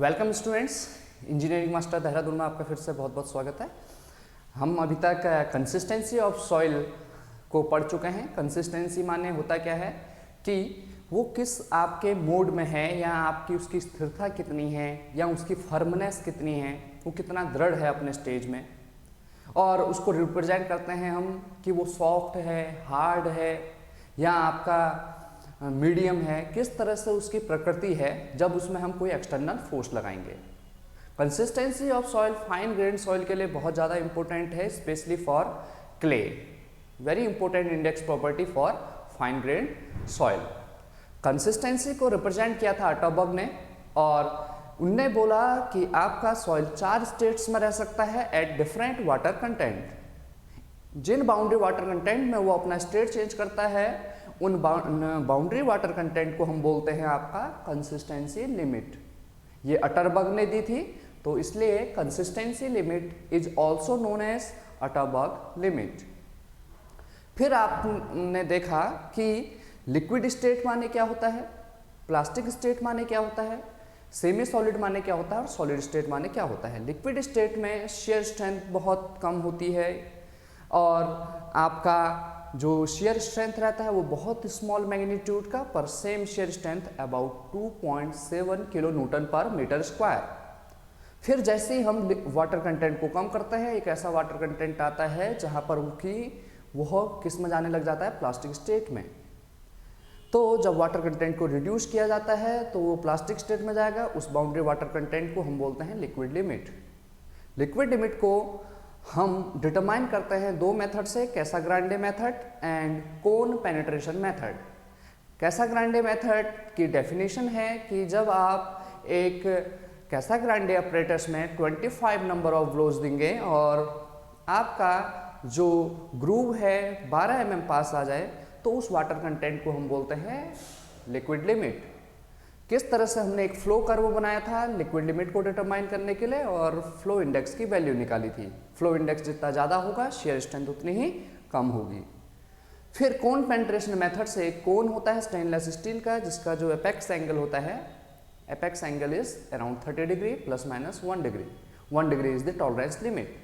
Welcome students, engineering master Dehradun में आपका फिर से बहुत बहुत स्वागत है। हम अभी तक कंसिस्टेंसी ऑफ सॉइल को पढ़ चुके हैं। कंसिस्टेंसी माने होता क्या है कि वो किस आपके मोड में है, या आपकी उसकी स्थिरता कितनी है, या उसकी फर्मनेस कितनी है, वो कितना दृढ़ है अपने स्टेज में, और उसको रिप्रेजेंट करते हैं हम कि वो सॉफ्ट है, हार्ड है, या आपका मीडियम है, किस तरह से उसकी प्रकृति है जब उसमें हम कोई एक्सटर्नल फोर्स लगाएंगे। Consistency of soil fine grain soil के लिए बहुत ज़्यादा इंपॉर्टेंट है, specially for clay. Very important index property for fine grain soil. Consistency को रिप्रेजेंट किया था अटरबर्ग ने, और उनने बोला कि आपका सॉइल 4 स्टेट्स में रह सकता है एट डिफरेंट वाटर कंटेंट। जिन बाउंड्री वाटर कंटेंट में वो अपना स्टेट चेंज करता है, उन बाउंड्री वाटर कंटेंट को हम बोलते हैं आपका कंसिस्टेंसी लिमिट। ये अटरबर्ग ने दी थी, तो इसलिए consistency limit is also known as Atterberg limit. फिर आपने देखा कि लिक्विड स्टेट माने क्या होता है, प्लास्टिक स्टेट माने क्या होता है, सेमी सॉलिड माने क्या होता है, और सॉलिड स्टेट माने क्या होता है। लिक्विड स्टेट में शेयर स्ट्रेंथ बहुत कम होती है, और आपका जो शेयर स्ट्रेंथ रहता है वो बहुत स्मॉल मैग्नीट्यूड का, पर same shear strength about 2.7 kilo Newton पर मीटर स्क्वायर। फिर जैसे ही हम वाटर कंटेंट को कम करते हैं, एक ऐसा वाटर कंटेंट आता है जहां पर उनकी वह किस में जाने लग जाता है, प्लास्टिक स्टेट में। तो जब वाटर कंटेंट को रिड्यूस किया जाता है तो वो प्लास्टिक स्टेट में जाएगा। उस बाउंड्री वाटर कंटेंट को हम बोलते हैं लिक्विड लिमिट। लिक्विड लिमिट को हम डिटरमाइन करते हैं 2 मेथड से, Casagrande method and cone penetration method. Casagrande method की डेफिनेशन है कि जब आप एक कैसाग्रांडे अपरेटस में 25 नंबर ऑफ ब्लोज देंगे और आपका जो ग्रूव है 12 mm पास आ जाए, तो उस वाटर कंटेंट को हम बोलते हैं लिक्विड लिमिट। किस तरह से हमने एक फ्लो कर्व बनाया था लिक्विड लिमिट को डिटरमाइन करने के लिए, और फ्लो इंडेक्स की वैल्यू निकाली थी। फ्लो इंडेक्स जितना ज़्यादा होगा, शेयर स्ट्रेंथ उतनी ही कम होगी। फिर कोन पेनिट्रेशन मेथड से, एक कोन होता है स्टेनलेस स्टील का, जिसका जो एपेक्स एंगल होता है, apex angle is around 30 degree plus minus 1 degree. 1 degree is the tolerance limit.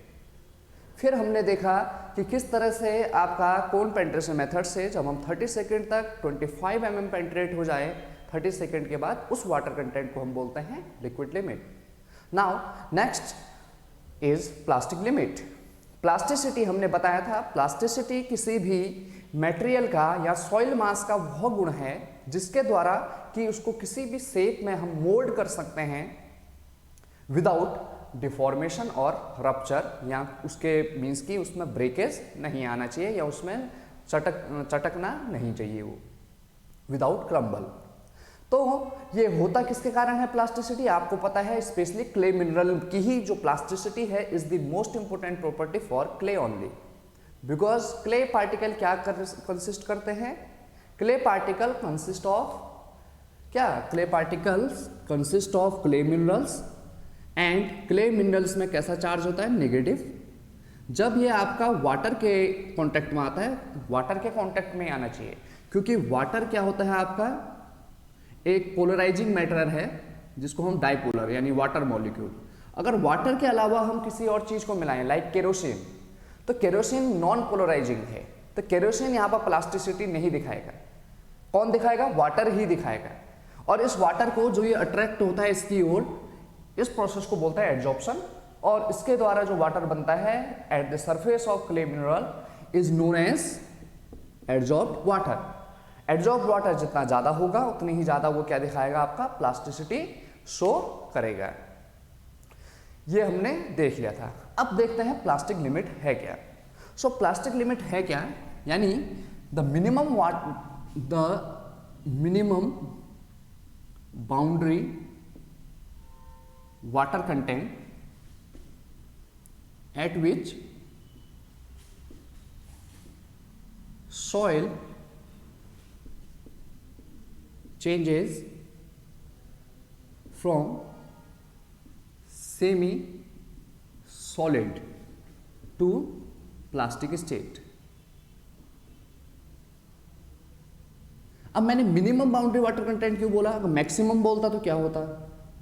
फिर हमने देखा कि किस तरह से आपका कोन पेनिट्रेशन मेथड से जब हम 30 सेकेंड तक 25 mm पेनिट्रेट हो जाए, 30 सेकेंड के बाद उस वाटर कंटेंट को हम बोलते हैं liquid limit. Now next is plastic limit. Plasticity हमने बताया था, प्लास्टिसिटी किसी भी मटेरियल का या सॉइल मास का वह गुण है जिसके द्वारा कि उसको किसी भी शेप में हम मोल्ड कर सकते हैं विदाउट डिफॉर्मेशन और रप्चर, या उसके मीन्स कि उसमें ब्रेकेज नहीं आना चाहिए, या उसमें चटकना नहीं चाहिए, वो विदाउट क्रम्बल। तो ये होता किसके कारण है प्लास्टिसिटी, आपको पता है, स्पेशली क्ले मिनरल की ही जो प्लास्टिसिटी है is the most important property for clay only. Because clay particle क्या कंसिस्ट करते हैं, क्ले पार्टिकल कंसिस्ट ऑफ क्या, clay particles consist of clay minerals, and clay minerals में कैसा चार्ज होता है, नेगेटिव। जब ये आपका वाटर के कांटेक्ट में आता है, वाटर के कांटेक्ट में आना चाहिए, क्योंकि वाटर क्या होता है आपका एक पोलराइजिंग मैटर है, जिसको हम डाइपोलर यानी वाटर मॉलिक्यूल। अगर वाटर के अलावा हम किसी और चीज को मिलाएं लाइक केरोसिन, तो केरोसिन नॉन पोलराइजिंग है, तो केरोसिन यहाँ पर प्लास्टिसिटी नहीं दिखाएगा। कौन दिखाएगा, वाटर ही दिखाएगा। और इस वाटर को जो ये अट्रैक्ट होता है इसकी ओर, इस प्रोसेस को बोलता है एड्जॉर्प्शन, और इसके द्वारा जो वाटर बनता है at the surface of clay mineral is known as adsorbed water. Adsorb water जितना ज़्यादा होगा उतनी ही ज़्यादा वो क्या दिखाएगा, आपका प्लास्टिसिटी शो करेगा। ये हमने देख लिया था। अब देखते हैं प्लास्टिक लिमिट है क्या। सो प्लास्टिक लिमिट है क्या, यानी the minimum boundary water content at which soil changes from semi solid to plastic state। अब मैंने मिनिमम बाउंड्री वाटर कंटेंट क्यों बोला, अगर मैक्सिमम बोलता तो क्या होता,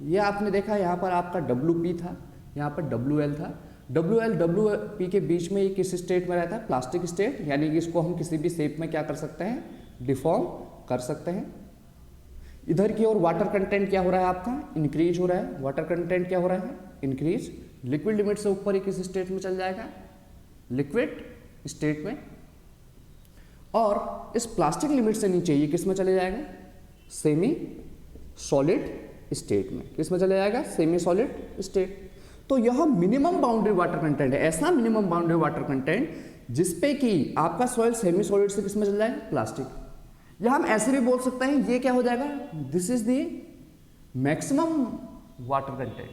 ये आपने देखा यहाँ पर आपका WP था, यहाँ पर WL था। WL WP के बीच में ये किस स्टेट में रहता है? प्लास्टिक स्टेट, यानी कि इसको हम किसी भी शेप में क्या कर सकते हैं? डिफॉर्म कर सकते हैं। इधर की ओर वाटर कंटेंट क्या हो रहा है आपका? इंक्रीज हो रहा है। वाटर कंटेंट क्या हो रहा है? इंक्रीज। लिक्विड लिमिट से ऊपर ये किस स्टेट में चल जाएगा? लिक्विड स्टेट में। और इस प्लास्टिक लिमिट से नीचे ये किस में चले जाएगा? सेमी सॉलिड स्टेट में। किस में चले जाएगा? Semi solid state. तो यह मिनिमम बाउंड्री वाटर कंटेंट है, ऐसा मिनिमम बाउंड्री वाटर कंटेंट जिसपे कि आपका सॉइल सेमी सॉलिड से किस में चल जाएगा? प्लास्टिक। या हम ऐसे भी बोल सकते हैं, ये क्या हो जाएगा? This is the maximum water content,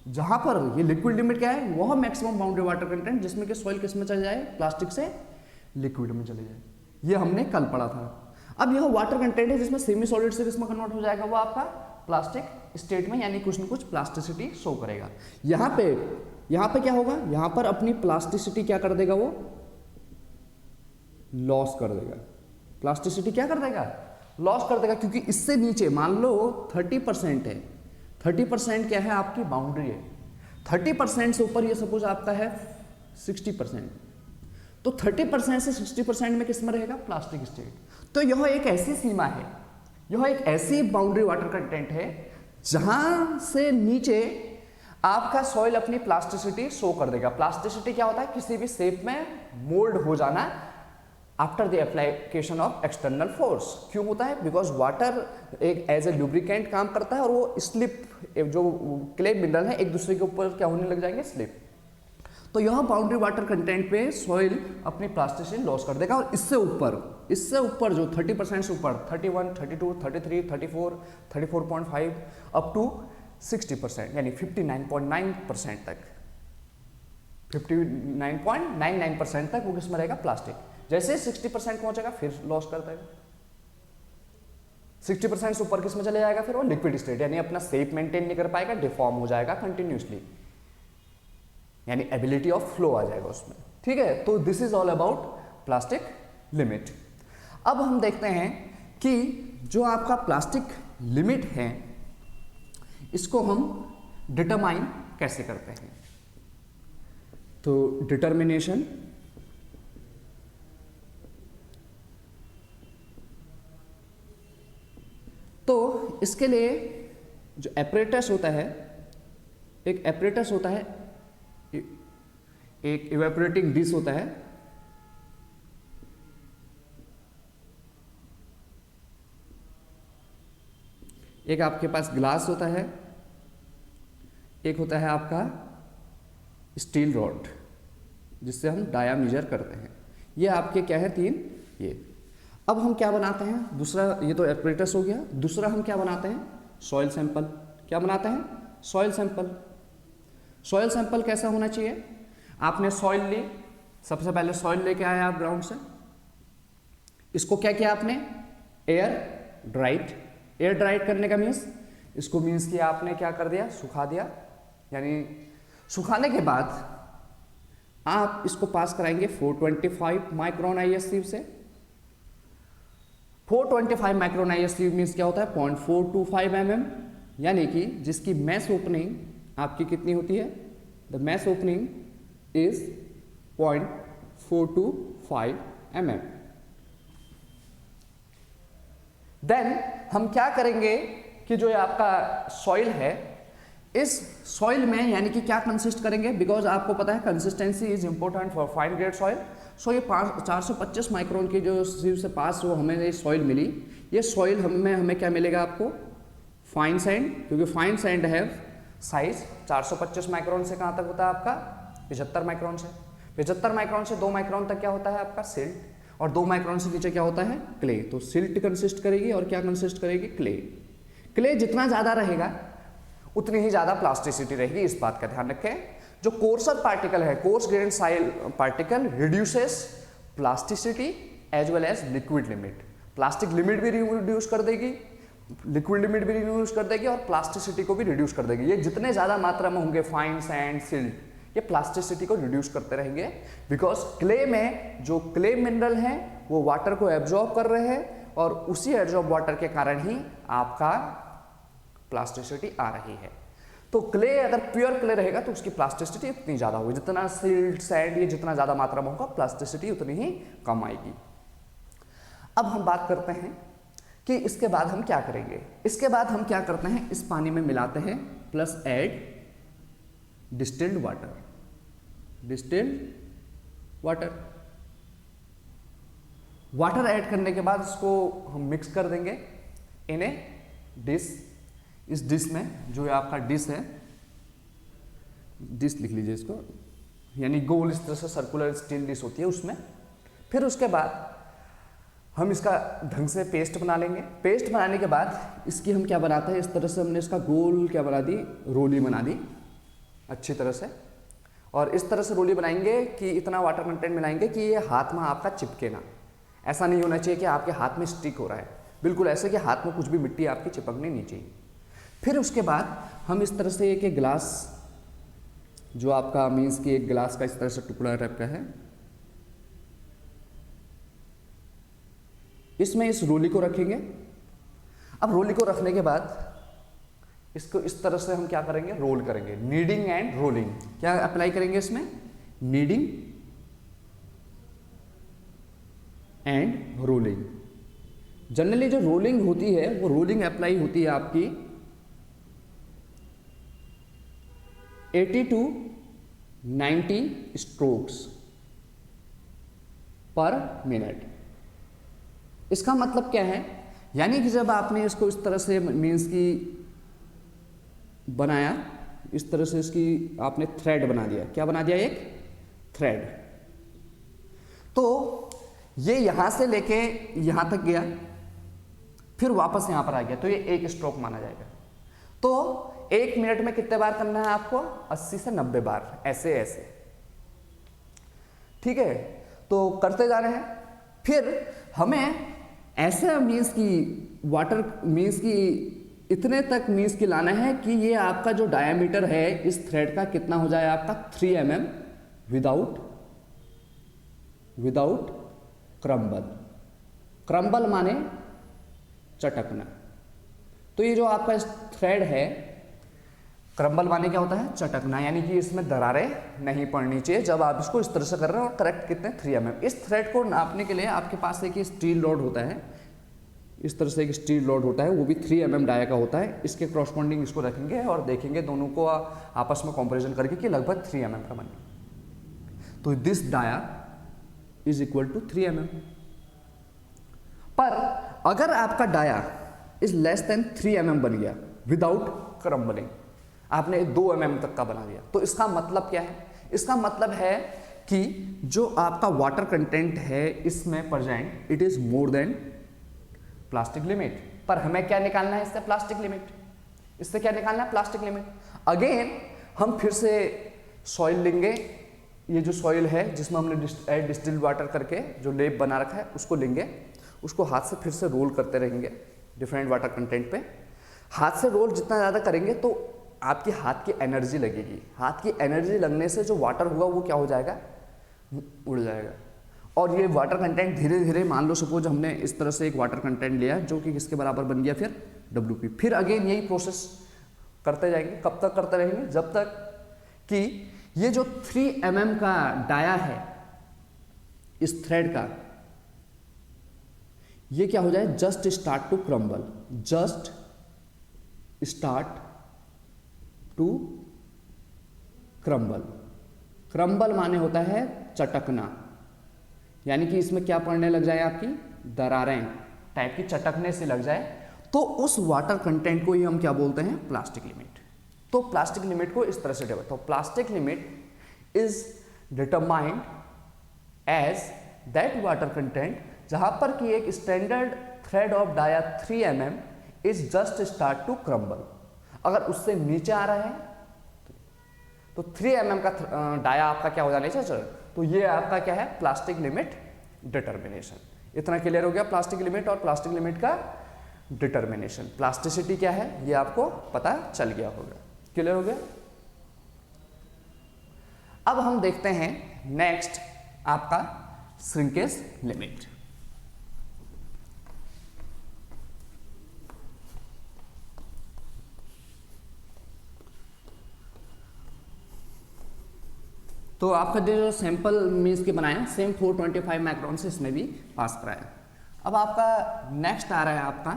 जहां पर ये लिक्विड लिमिट क्या है? वह मैक्सिमम बाउंड्री वाटर कंटेंट जिसमें कि सॉइल किस में चल जाए? प्लास्टिक से लिक्विड में चले जाए। ये हमने कल पढ़ा था। अब यह वाटर कंटेंट है जिसमें सेमी सॉलिड से किसमें कन्वर्ट हो जाएगा? वो आपका प्लास्टिक स्टेट में, यानी कुछ न कुछ प्लास्टिसिटी शो करेगा। यहाँ पे क्या होगा? यहाँ पर अपनी प्लास्टिसिटी क्या कर देगा? वो लॉस कर देगा। प्लास्टिसिटी क्या कर देगा? लॉस कर देगा, क्योंकि इससे नीचे मान लो 30% है। 30% क्या है? आपकी बाउंड्री है। 30% से ऊपर ये सपोज आपका है 60%, तो 30% से 60% में किस में रहेगा? Plastic state. तो यह एक ऐसी सीमा है, यह एक ऐसी बाउंड्री वाटर कंटेंट है जहां से नीचे आपका सॉइल अपनी प्लास्टिसिटी शो कर देगा। प्लास्टिसिटी क्या होता है? किसी भी शेप में मोल्ड हो जाना after the application of external force. क्यों होता है? बिकॉज वाटर एक एज ए लुब्रिकेंट काम करता है और वो स्लिप, जो क्ले मिनरल है एक दूसरे के ऊपर क्या होने लग जाएंगे? स्लिप। तो यह बाउंड्री वाटर कंटेंट पे सॉइल अपनी प्लास्टिसिटी लॉस कर देगा। और इससे ऊपर जो 30% से ऊपर 31, 32, 33, 34, 34.5 अप टू 60%, यानी 59.9% तक, 59.99% तक वो किसमें रहेगा? प्लास्टिक। जैसे 60% पहुंचेगा फिर लॉस कर देगा। 60% से ऊपर किसमें चले जाएगा? फिर वो लिक्विड स्टेट, यानी अपना शेप मेंटेन नहीं कर पाएगा, डिफॉर्म हो जाएगा कंटिन्यूसली, यानी एबिलिटी ऑफ फ्लो आ जाएगा उसमें। ठीक है, तो this is all about plastic limit. अब हम देखते हैं कि जो आपका प्लास्टिक लिमिट है इसको हम डिटरमाइन कैसे करते हैं। तो डिटर्मिनेशन, तो इसके लिए जो एपरेटस होता है, एक एपरेटस होता है, एक इवेपोरेटिंग डिश होता है, एक आपके पास ग्लास होता है, एक होता है आपका स्टील रॉड जिससे हम डाया मेजर करते हैं। ये आपके क्या है? 3 ये। अब हम क्या बनाते हैं? दूसरा, ये तो एपरेटस हो गया। दूसरा हम क्या बनाते हैं? Soil sample. क्या बनाते हैं? Soil sample. सॉइल सैंपल कैसा होना चाहिए? आपने सॉइल ली, सबसे पहले सॉइल लेके आए आप ग्राउंड से, इसको क्या किया आपने? Air dried. एयर ड्राइड करने का मीन्स, इसको मीन्स कि आपने क्या कर दिया? सुखा दिया। यानी सुखाने के बाद आप इसको पास कराएंगे 425 माइक्रोन ISC से। 425 माइक्रोन ISC मीन्स क्या होता है? 0.425 mm, यानी कि जिसकी मैस ओपनिंग आपकी कितनी होती है? The mesh opening is 0.425 mm। Then हम क्या करेंगे कि जो आपका सॉइल है, इस सॉइल में यानी कि क्या कंसिस्ट करेंगे? बिकॉज आपको पता है consistency is important for fine grade soil. So ये 425 माइक्रोन की जो सीव से पास वो हमें ये सॉइल मिली, ये सॉइल हमें क्या मिलेगा आपको? फाइन सैंड, क्योंकि फाइन सैंड है साइज 425 माइक्रोन से कहाँ तक होता है आपका? 75 माइक्रोन से। 75 माइक्रोन से 2 माइक्रोन तक क्या होता है आपका? सिल्ट। और 2 माइक्रोन से नीचे क्या होता है? क्ले। तो सिल्ट कंसिस्ट करेगी और क्या कंसिस्ट करेगी? क्ले। क्ले जितना ज़्यादा रहेगा उतनी ही ज़्यादा प्लास्टिसिटी रहेगी, इस बात का ध्यान रखें। जो कोर्सर पार्टिकल है, coarse grain soil particle reduces plasticity as well as liquid limit. Plastic limit भी रिड्यूस कर देगी, लिक्विड लिमिट भी रिड्यूस कर देगी और प्लास्टिसिटी को भी रिड्यूस कर देगी। ये जितने ज़्यादा मात्रा में होंगे फाइन सैंड, सिल्ट, ये प्लास्टिसिटी को रिड्यूस करते रहेंगे। बिकॉज क्ले में जो क्ले मिनरल हैं वो वाटर को एब्जॉर्ब कर रहे हैं और उसी एब्जॉर्ब वाटर के कारण ही आपका प्लास्टिसिटी आ रही है। तो क्ले अगर प्योर क्ले रहेगा तो उसकी प्लास्टिसिटी उतनी ज़्यादा होगी, जितना सिल्ट सैंड ये जितना ज़्यादा मात्रा में होगा प्लास्टिसिटी उतनी ही कम आएगी। अब हम बात करते हैं कि इसके बाद हम क्या करेंगे। इसके बाद हम क्या करते हैं, इस पानी में मिलाते हैं plus add distilled water, distilled water add करने के बाद इसको हम मिक्स कर देंगे इन ए डिश। इस डिश में जो आपका डिश है, डिश लिख लीजिए इसको, यानी गोल इस तरह से सर्कुलर स्टील डिश होती है उसमें। फिर उसके बाद हम इसका ढंग से पेस्ट बना लेंगे। पेस्ट बनाने के बाद इसकी हम क्या बनाते हैं, इस तरह से हमने इसका गोल क्या बना दी, रोली बना दी अच्छी तरह से। और इस तरह से रोली बनाएंगे कि इतना वाटर कंटेंट मिलाएंगे कि ये हाथ में आपका चिपके ना। ऐसा नहीं होना चाहिए कि आपके हाथ में स्टिक हो रहा है, बिल्कुल ऐसे कि हाथ में कुछ भी मिट्टी आपकी चिपकनी नहीं चाहिए। फिर उसके बाद हम इस तरह से एक गिलास, जो आपका मीन्स कि एक गिलास का इस तरह से टुकड़ा टाइप का है, इसमें इस रोली को रखेंगे। अब रोली को रखने के बाद इसको इस तरह से हम क्या करेंगे, रोल करेंगे। नीडिंग एंड रोलिंग क्या अप्लाई करेंगे इसमें, नीडिंग एंड रोलिंग। जनरली जो रोलिंग होती है वो रोलिंग अप्लाई होती है आपकी 80 to 90 स्ट्रोक्स पर मिनट। इसका मतलब क्या है, यानी कि जब आपने इसको इस तरह से मीन्स की बनाया, इस तरह से इसकी आपने थ्रेड बना दिया, क्या बना दिया, एक थ्रेड। तो ये यहां से लेके यहां तक गया, फिर वापस यहां पर आ गया, तो ये एक स्ट्रोक माना जाएगा। तो 1 मिनट में कितने बार करना है आपको, 80 से 90 बार, ऐसे ऐसे, ठीक है। तो करते जा रहे हैं। फिर हमें ऐसे मीन्स की वाटर मीन्स की इतने तक मीन्स की लाना है कि ये आपका जो डायामीटर है इस थ्रेड का कितना हो जाए, आपका 3 mm विदाउट क्रम्बल। क्रम्बल माने चटकना। तो ये जो आपका थ्रेड है, क्रम्बल माने क्या होता है, चटकना, यानी कि इसमें दरारें नहीं पड़नी चाहिए जब आप इसको इस तरह से कर रहे हैं। और करेक्ट कितने, 3 mm। इस थ्रेड को नापने के लिए आपके पास एक स्टील रॉड होता है, इस तरह से एक स्टील रॉड होता है, वो भी 3 mm डाया का होता है। इसके करस्पॉन्डिंग इसको रखेंगे और देखेंगे दोनों को आपस में कंपैरिजन करके कि लगभग 3 mm का बने। तो this dia is equal to 3 mm। पर अगर आपका dia is less than 3 mm बन गया विदाउट क्रम्बलिंग, आपने 2 mm तक का बना दिया, तो इसका मतलब क्या है, इसका मतलब है कि जो आपका वाटर कंटेंट है इसमें present it is more than plastic limit. पर हमें क्या निकालना है इससे, प्लास्टिक लिमिट। इससे क्या निकालना है, प्लास्टिक लिमिट। अगेन हम फिर से सॉइल लेंगे, ये जो सॉइल है जिसमें हमने डिस्टिल्ड वाटर करके जो लेप बना रखा है उसको लेंगे, उसको हाथ से फिर से रोल करते रहेंगे डिफरेंट वाटर कंटेंट पे। हाथ से रोल जितना ज़्यादा करेंगे तो आपके हाथ की एनर्जी लगेगी, हाथ की एनर्जी लगने से जो वाटर होगा वो क्या हो जाएगा, उड़ जाएगा। और ये वाटर कंटेंट धीरे धीरे, मान लो सपोज हमने इस तरह से एक वाटर कंटेंट लिया जो कि किसके बराबर बन गया, फिर WP। फिर अगेन यही प्रोसेस करते जाएंगे। कब तक करते रहेंगे, जब तक कि ये जो 3 mm का डाया है इस थ्रेड का, ये क्या हो जाए, just start to crumble, just start to crumble. Crumble माने होता है चटकना, यानी कि इसमें क्या पड़ने लग जाए, आपकी दरारें टाइप की चटकने से लग जाए, तो उस वाटर कंटेंट को ही हम क्या बोलते हैं, प्लास्टिक लिमिट। तो प्लास्टिक लिमिट को इस तरह से डेवलप, तो plastic limit is determined as that water content जहां पर कि एक standard thread of dia 3 mm is just start to crumble. अगर उससे नीचे आ रहा है तो 3 mm का डाया आपका क्या हो जाना चाहिए, तो ये आपका क्या है, प्लास्टिक लिमिट डिटर्मिनेशन। इतना क्लियर हो गया, प्लास्टिक लिमिट और प्लास्टिक लिमिट का डिटर्मिनेशन। प्लास्टिसिटी क्या है ये आपको पता चल गया होगा, क्लियर हो गया। अब हम देखते हैं नेक्स्ट आपका श्रिंकेज लिमिट। तो आपका जो सैंपल मीन्स के बनाया सेम 425 माइक्रोन से इसमें भी पास कराया। अब आपका नेक्स्ट आ रहा है आपका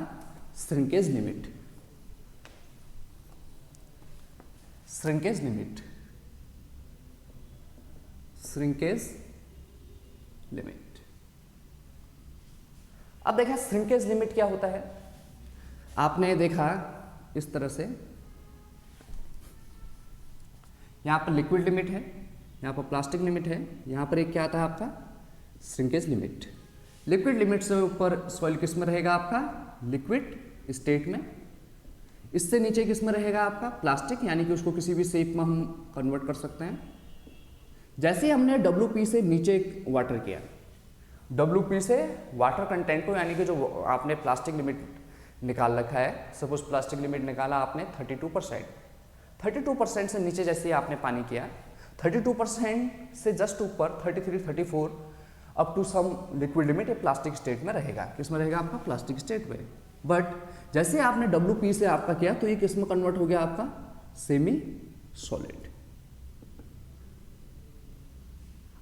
shrinkage limit. Shrinkage limit, shrinkage limit. अब देखा श्रिंकेज लिमिट क्या होता है, आपने देखा इस तरह से, यहां पर लिक्विड लिमिट है, यहां पर प्लास्टिक लिमिट है, यहां पर एक क्या आता है आपका श्रिंकेज लिमिट। लिक्विड लिमिट से ऊपर सॉइल किस में रहेगा आपका लिक्विड स्टेट में, इससे नीचे किस में रहेगा आपका प्लास्टिक, यानी कि उसको किसी भी शेप में हम कन्वर्ट कर सकते हैं। जैसे ही हमने WP से नीचे वाटर किया, WP से वाटर कंटेंट को, यानी कि जो आपने प्लास्टिक लिमिट निकाल रखा है, सपोज प्लास्टिक लिमिट निकाला आपने 32% से नीचे जैसे ही आपने पानी किया, 32% से जस्ट ऊपर 33, 34 up to some liquid limit, ये प्लास्टिक स्टेट में रहेगा। किस में रहेगा आपका प्लास्टिक स्टेट में। बट जैसे आपने WP से आपका किया तो ये किस में कन्वर्ट हो गया आपका सेमी सॉलिड।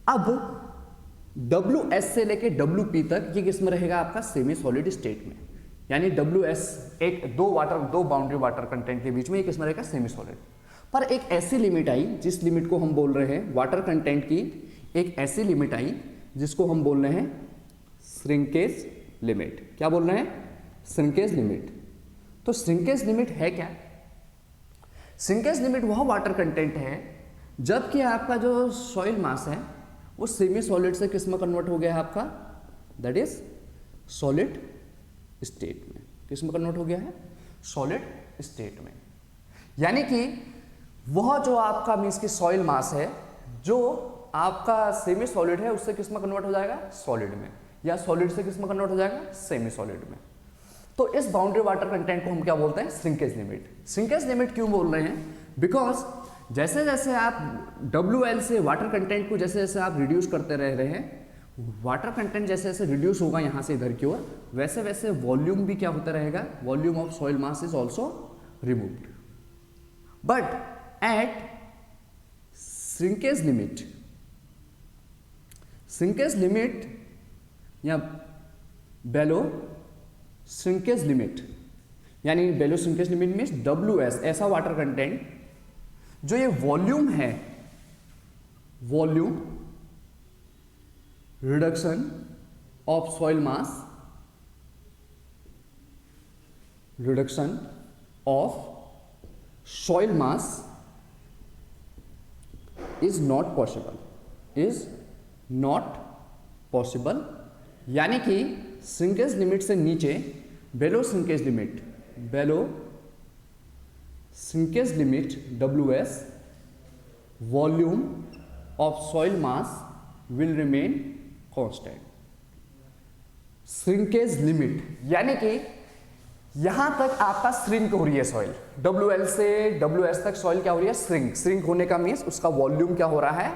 अब WS से लेके WP तक ये किस में रहेगा आपका सेमी सॉलिड स्टेट में, यानी WS दो बाउंड्री वाटर कंटेंट के बीच में ये किस में रहेगा सेमी सॉलिड। पर एक ऐसी लिमिट आई जिस लिमिट को हम बोल रहे हैं वाटर कंटेंट की, एक ऐसी लिमिट आई जिसको हम बोल रहे हैं श्रिंकेज लिमिट। क्या बोल रहे हैं श्रिंकेज लिमिट। तो श्रिंकेज लिमिट है क्या, श्रिंकेज लिमिट वह वाटर कंटेंट है जबकि आपका जो सॉइल मास है वो सेमी सॉलिड से किस में कन्वर्ट हो गया है आपका, दैट इज सॉलिड स्टेट में। किस में कन्वर्ट हो गया है सॉलिड स्टेट में, यानी कि वह जो आपका मीन्स की सॉइल मास है जो आपका सेमी सॉलिड है उससे किस में कन्वर्ट हो जाएगा सॉलिड में, या सॉलिड से किस में कन्वर्ट हो जाएगा सेमी सॉलिड में। तो इस बाउंड्री वाटर कंटेंट को हम क्या बोलते हैं श्रिंकेज लिमिट। श्रिंकेज लिमिट क्यों बोल रहे हैं, बिकॉज जैसे जैसे आप WL से वाटर कंटेंट को जैसे जैसे आप रिड्यूस करते रह रहे हैं, वाटर कंटेंट जैसे जैसे रिड्यूस होगा यहाँ से इधर की ओर, वैसे वैसे वॉल्यूम भी क्या होता रहेगा, volume of soil mass is also removed. But at shrinkage limit, shrinkage limit या बेलो श्रिंकेज लिमिट, यानी below shrinkage limit means WS, ऐसा वाटर कंटेंट जो ये वॉल्यूम है, volume reduction of soil mass, reduction of soil mass is not possible, is not possible. यानी कि shrinkage limit से नीचे below shrinkage limit, below shrinkage limit WS, volume of soil mass will remain constant. Shrinkage limit यानी कि यहां तक आपका shrink हो रही है सॉइल, WL से WS तक सॉइल क्या हो रही है श्रिंक होने का मीन्स उसका वॉल्यूम क्या हो रहा है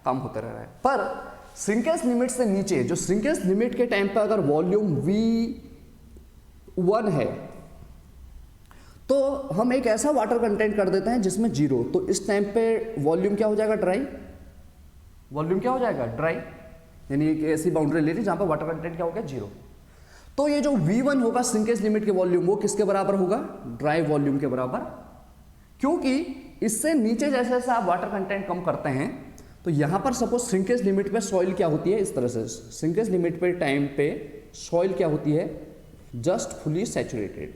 कम होता रह रहा है। पर श्रिंकेज लिमिट से नीचे, जो श्रिंकेज लिमिट के टाइम पर अगर वॉल्यूम V1 है तो हम एक ऐसा वाटर कंटेंट कर देते हैं जिसमें 0, तो इस टाइम पे वॉल्यूम क्या हो जाएगा ड्राई, वॉल्यूम क्या हो जाएगा ड्राई, यानी एक ऐसी बाउंड्री ले ली जहां पर वाटर कंटेंट क्या हो गया 0। तो ये जो V1 होगा श्रिंकेज लिमिट के वॉल्यूम वो किसके बराबर होगा, ड्राई वॉल्यूम के बराबर, क्योंकि इससे नीचे जैसे जैसे आप वाटर कंटेंट कम करते हैं तो यहां पर सपोज श्रिंकेज लिमिट पे सॉइल क्या होती है इस तरह से, श्रिंकेज लिमिट पे टाइम पे सॉइल क्या होती है जस्ट फुली सैचुरेटेड,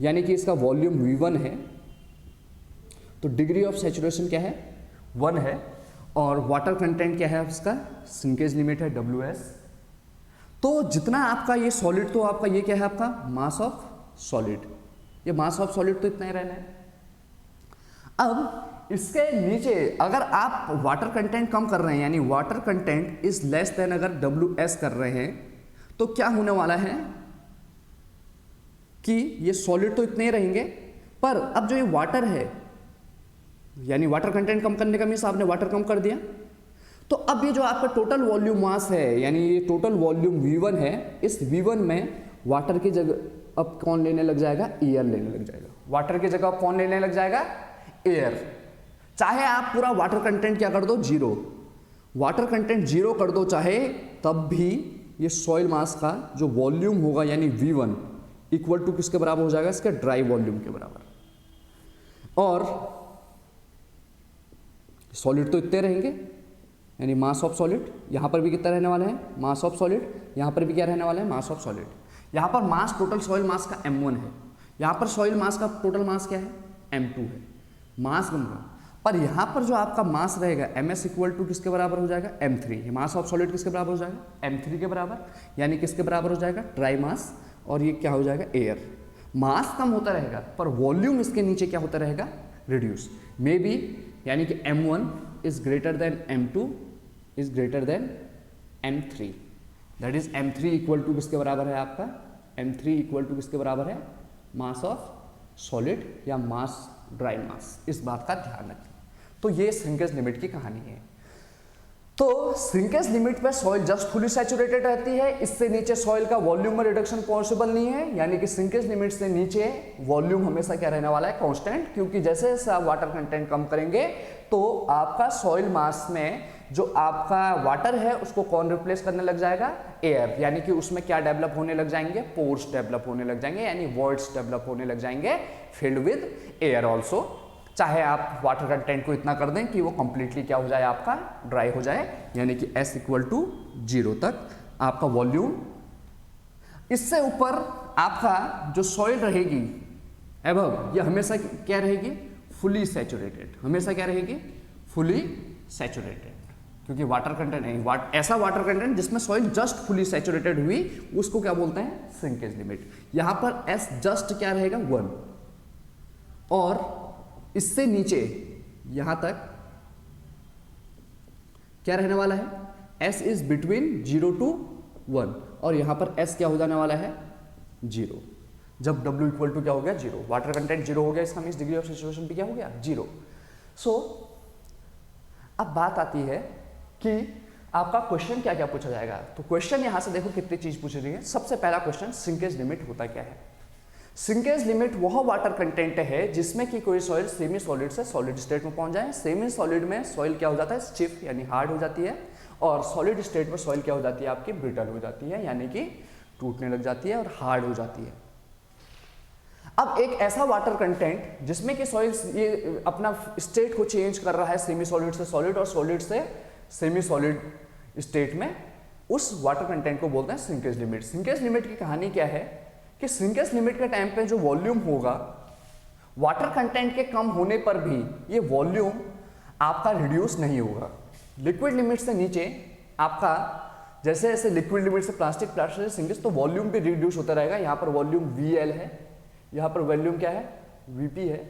यानी कि इसका वॉल्यूम V1 है तो डिग्री ऑफ सैचुरेशन क्या है 1 है, और वाटर कंटेंट क्या है उसका श्रिंकेज लिमिट है WS। तो जितना आपका ये सॉलिड, तो आपका ये क्या है आपका मास ऑफ सॉलिड, ये मास ऑफ सॉलिड तो इतना ही रहना है। अब इसके नीचे अगर आप वाटर कंटेंट कम कर रहे हैं, यानी water content is less then अगर WS कर रहे हैं, तो क्या होने वाला है कि ये सॉलिड तो इतने ही रहेंगे, पर अब जो ये वाटर है, यानी वाटर कंटेंट कम करने का मीन्स आपने वाटर कम कर दिया, तो अब ये जो आपका टोटल वॉल्यूम मास है, यानी ये टोटल वॉल्यूम V1 है, इस V1 में वाटर की जगह अब कौन लेने लग जाएगा, एयर लेने लग जाएगा। वाटर की जगह अब कौन लेने लग जाएगा, एयर। चाहे आप पूरा वाटर कंटेंट क्या कर दो, जीरो, वाटर कंटेंट जीरो कर दो चाहे, तब भी ये सॉइल मास का जो वॉल्यूम होगा यानी V1 इक्वल टू किसके बराबर हो जाएगा, इसके ड्राई वॉल्यूम के बराबर। और सॉलिड तो इतने रहेंगे, यानी मास ऑफ सॉलिड, यहां पर भी कितना रहने वाला है, मास ऑफ सॉलिड, यहां पर भी क्या रहने वाला है, मास ऑफ सॉलिड। यहां पर मास टोटल सॉइल मास का M1 है, यहां पर सॉइल मास का टोटल मास क्या है, M2 है, मास बन रहा। पर यहां पर जो आपका मास रहेगा Ms इक्वल टू किसके बराबर हो जाएगा, M3। मास ऑफ सॉलिड किसके बराबर हो जाएगा, M3 के बराबर, यानी किसके बराबर हो जाएगा, ड्राई मास, और ये क्या हो जाएगा, एयर। मास कम होता रहेगा पर वॉल्यूम इसके नीचे क्या होता रहेगा, रिड्यूस। मे बी यानी कि M1 is greater than M2 is greater than M3, that is M3 equal to किसके बराबर है आपका, M3 इक्वल टू किसके बराबर है, मास ऑफ सॉलिड या मास ड्राई मास। इस बात का ध्यान रखें। तो ये श्रिंकेज लिमिट की कहानी है। तो श्रिंकेज लिमिट पे सॉइल जस्ट फुली सैचुरेटेड रहती है, इससे नीचे सॉइल का वॉल्यूम में रिडक्शन पॉसिबल नहीं है, यानी कि श्रिंकेज लिमिट से नीचे वॉल्यूम हमेशा क्या रहने वाला है, कांस्टेंट, क्योंकि जैसे जैसे आप वाटर कंटेंट कम करेंगे तो आपका सॉइल मास में जो आपका वाटर है उसको कौन रिप्लेस करने लग जाएगा, एयर, यानी कि उसमें क्या डेवलप होने लग जाएंगे, पोर्स डेवलप होने लग जाएंगे, यानी वॉइड्स डेवलप होने लग जाएंगे फिल्ड विद एयर ऑल्सो। चाहे आप वाटर कंटेंट को इतना कर दें कि वो कंप्लीटली क्या हो जाए, आपका ड्राई हो जाए, यानी कि S इक्वल टू 0 तक आपका वॉल्यूम। इससे ऊपर आपका जो सॉइल रहेगी एबव, ये हमेशा क्या रहेगी, फुली सैचुरेटेड, हमेशा क्या रहेगी, फुली सैचुरेटेड, क्योंकि वाटर कंटेंट नहीं, ऐसा वाटर कंटेंट जिसमें सॉइल जस्ट फुली सैचुरेटेड हुई उसको क्या बोलते हैं, श्रिंकेज लिमिट। यहां पर S जस्ट क्या रहेगा, 1, और इससे नीचे यहां तक क्या रहने वाला है, S इज बिटवीन 0 to 1, और यहां पर S क्या हो जाने वाला है, 0। जब W इक्वल टू क्या हो गया, 0, वाटर कंटेंट 0 हो गया, इसका मींस डिग्री ऑफ सैचुरेशन भी क्या हो गया, 0। सो अब बात आती है कि आपका क्वेश्चन क्या क्या पूछा जाएगा। तो क्वेश्चन यहां से देखो कितनी चीज पूछ रही है। सबसे पहला क्वेश्चन, श्रिंकेज लिमिट होता क्या है। श्रिंकेज लिमिट वह वाटर कंटेंट है जिसमें कि कोई सॉइल सेमी सॉलिड से सॉलिड स्टेट में पहुंच जाए। सेमी सॉलिड में सॉइल क्या हो जाता है, स्टिफ यानी हार्ड हो जाती है, और सॉलिड स्टेट में सॉइल क्या हो जाती है, आपकी ब्रिटल हो जाती है, यानी कि टूटने लग जाती है और हार्ड हो जाती है। अब एक ऐसा वाटर कंटेंट जिसमें कि सॉइल ये अपना स्टेट को चेंज कर रहा है सेमी सॉलिड से सॉलिड और सॉलिड से सेमी सॉलिड स्टेट में, उस वाटर कंटेंट को बोलते हैं श्रिंकेज लिमिट। श्रिंकेज लिमिट की कहानी क्या है कि श्रिंकेज लिमिट के टाइम पे जो वॉल्यूम होगा, वाटर कंटेंट के कम होने पर भी ये वॉल्यूम आपका रिड्यूस नहीं होगा। लिक्विड लिमिट से नीचे आपका जैसे जैसे लिक्विड लिमिट से प्लास्टिक से श्रिंकेज, तो वॉल्यूम भी रिड्यूस होता रहेगा। यहाँ पर वॉल्यूम VL है, यहाँ पर वॉल्यूम क्या है, VP है,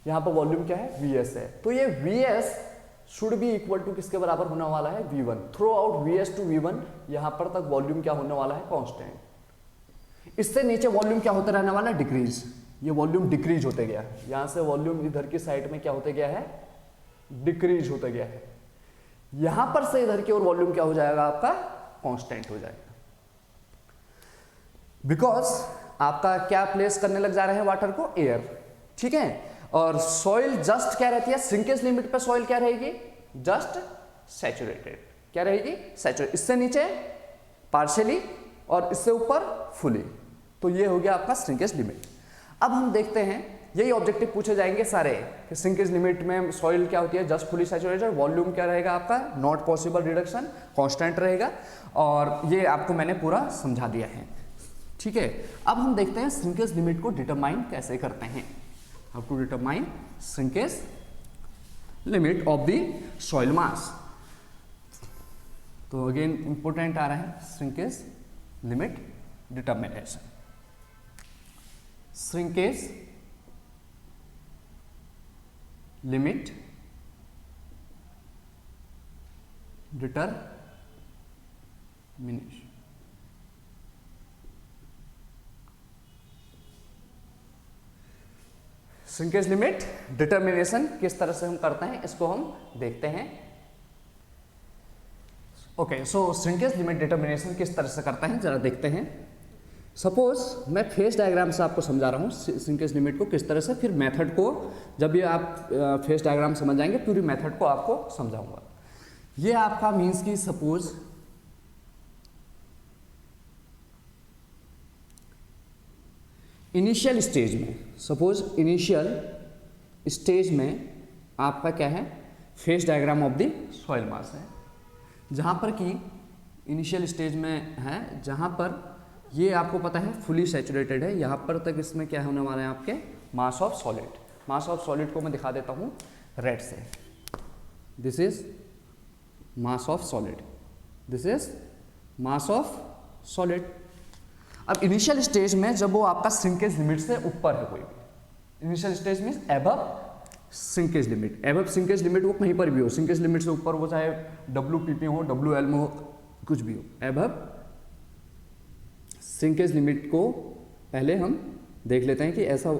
यहाँ पर वॉल्यूम क्या है, VS है। तो ये VS should be equal to किसके बराबर होने वाला है, V1। Through out VS to V1 यहाँ पर तक वॉल्यूम क्या होने वाला है, कांस्टेंट। इससे नीचे वॉल्यूम क्या होता रहने वाला है, डिक्रीज। ये वॉल्यूम डिक्रीज होते गया, यहां से वॉल्यूम इधर की साइड में क्या होते गया है, डिक्रीज होते गया है। यहां पर से इधर की ओर वॉल्यूम क्या हो जाएगा, आपका कांस्टेंट हो जाएगा, बिकॉज आपका क्या प्लेस करने लग जा रहे हैं वाटर को, एयर, ठीक है। और सॉइल जस्ट क्या रहती है, श्रिंकेज लिमिट पे सॉइल क्या रहेगी, जस्ट सैचुरेटेड, क्या रहेगी, सैचुरेटेड। इससे नीचे पार्शियली और इससे ऊपर फुली। तो ये हो गया आपका श्रिंकेज लिमिट। अब हम देखते हैं, यही ऑब्जेक्टिव पूछे जाएंगे सारे कि श्रिंकेज लिमिट में सॉइल क्या होती है, जस्ट फुली सैचुरेटेड, वॉल्यूम क्या रहेगा आपका, नॉट पॉसिबल रिडक्शन, कांस्टेंट रहेगा, और ये आपको मैंने पूरा समझा दिया है, ठीक है। अब हम देखते हैं श्रिंकेज लिमिट को डिटरमाइन कैसे करते हैं। How to determine shrinkage limit of the soil mass. तो अगेन इंपॉर्टेंट आ रहा है shrinkage limit determination. Shrinkage limit determination. Shrinkage limit determination किस तरह से हम करते हैं, इसको हम देखते हैं। ओके, सो श्रिंकेज लिमिट डिटर्मिनेशन किस तरह से करते हैं जरा देखते हैं। सपोज मैं फेस डायग्राम से आपको समझा रहा हूँ श्रिंकेज लिमिट को किस तरह से, फिर मेथड को जब ये आप फेस डायग्राम समझ जाएंगे पूरी मेथड को आपको समझाऊंगा। ये आपका मीन्स कि सपोज इनिशियल स्टेज में, सपोज इनिशियल स्टेज में आपका क्या है, phase diagram of the soil मास है, जहाँ पर कि इनिशियल स्टेज में है, जहाँ पर ये आपको पता है फुली सैचुरेटेड है, यहाँ पर तक इसमें क्या होने वाला है आपके मास of solid. Mass of solid को मैं दिखा देता हूँ रेड से, this is mass of solid, this is mass of solid. अब इनिशियल स्टेज में जब वो आपका श्रिंकेज लिमिट से ऊपर है, कोई भी initial stage means above shrinkage limit, above shrinkage limit वो कहीं पर भी हो, श्रिंकेज लिमिट से ऊपर वो चाहे WPP हो, WL में हो, कुछ भी हो, एबव श्रिंकेज लिमिट को पहले हम देख लेते हैं कि ऐसा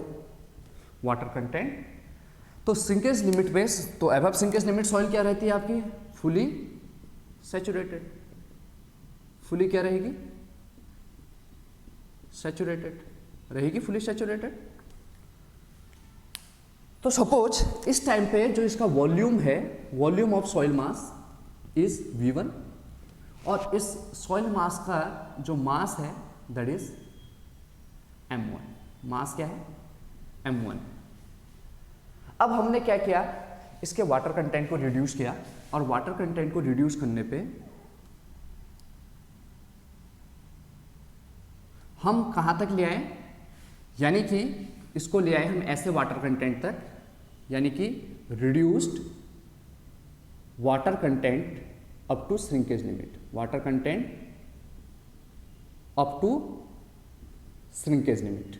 वाटर कंटेंट, तो श्रिंकेज लिमिट पे, तो एबव श्रिंकेज लिमिट सॉइल क्या रहती है आपकी, फुली सैचुरेटेड, फुली क्या रहेगी, सैचुरेटेड रहेगी, फुली सैचुरेटेड। तो सपोज इस टाइम पे जो इसका वॉल्यूम है, volume of soil mass is V1, और इस सॉइल मास का जो मास है दैट इज M1, मास क्या है M1। अब हमने क्या किया, इसके वाटर कंटेंट को रिड्यूस किया, और वाटर कंटेंट को रिड्यूस करने पे हम कहाँ तक ले आए, यानी कि इसको ले आए हम ऐसे वाटर कंटेंट तक, यानी कि reduced water content up to shrinkage limit, water content up to shrinkage limit.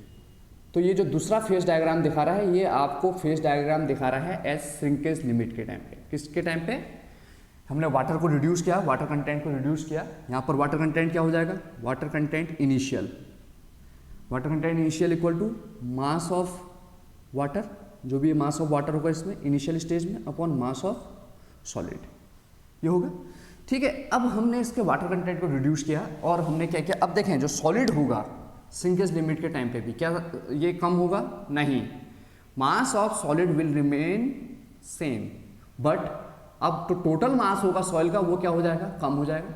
तो ये जो दूसरा फेज डायग्राम दिखा रहा है, ये आपको फेज डायग्राम दिखा रहा है एज श्रिंकेज लिमिट के टाइम पे। किसके टाइम पे, हमने वाटर को रिड्यूस किया, वाटर कंटेंट को रिड्यूस किया, यहाँ पर वाटर कंटेंट क्या हो जाएगा, water content initial, water content initial equal to mass of water, जो भी मास ऑफ वाटर होगा इसमें इनिशियल स्टेज में, अपॉन मास ऑफ सॉलिड, ये होगा। ठीक है, अब हमने इसके वाटर कंटेंट को रिड्यूस किया और हमने क्या किया, अब देखें जो सॉलिड होगा श्रिंकेज लिमिट के टाइम पे भी क्या ये कम होगा, नहीं, मास of solid will remain same, but अब तो टोटल मास होगा सॉइल का वो क्या हो जाएगा, कम हो जाएगा।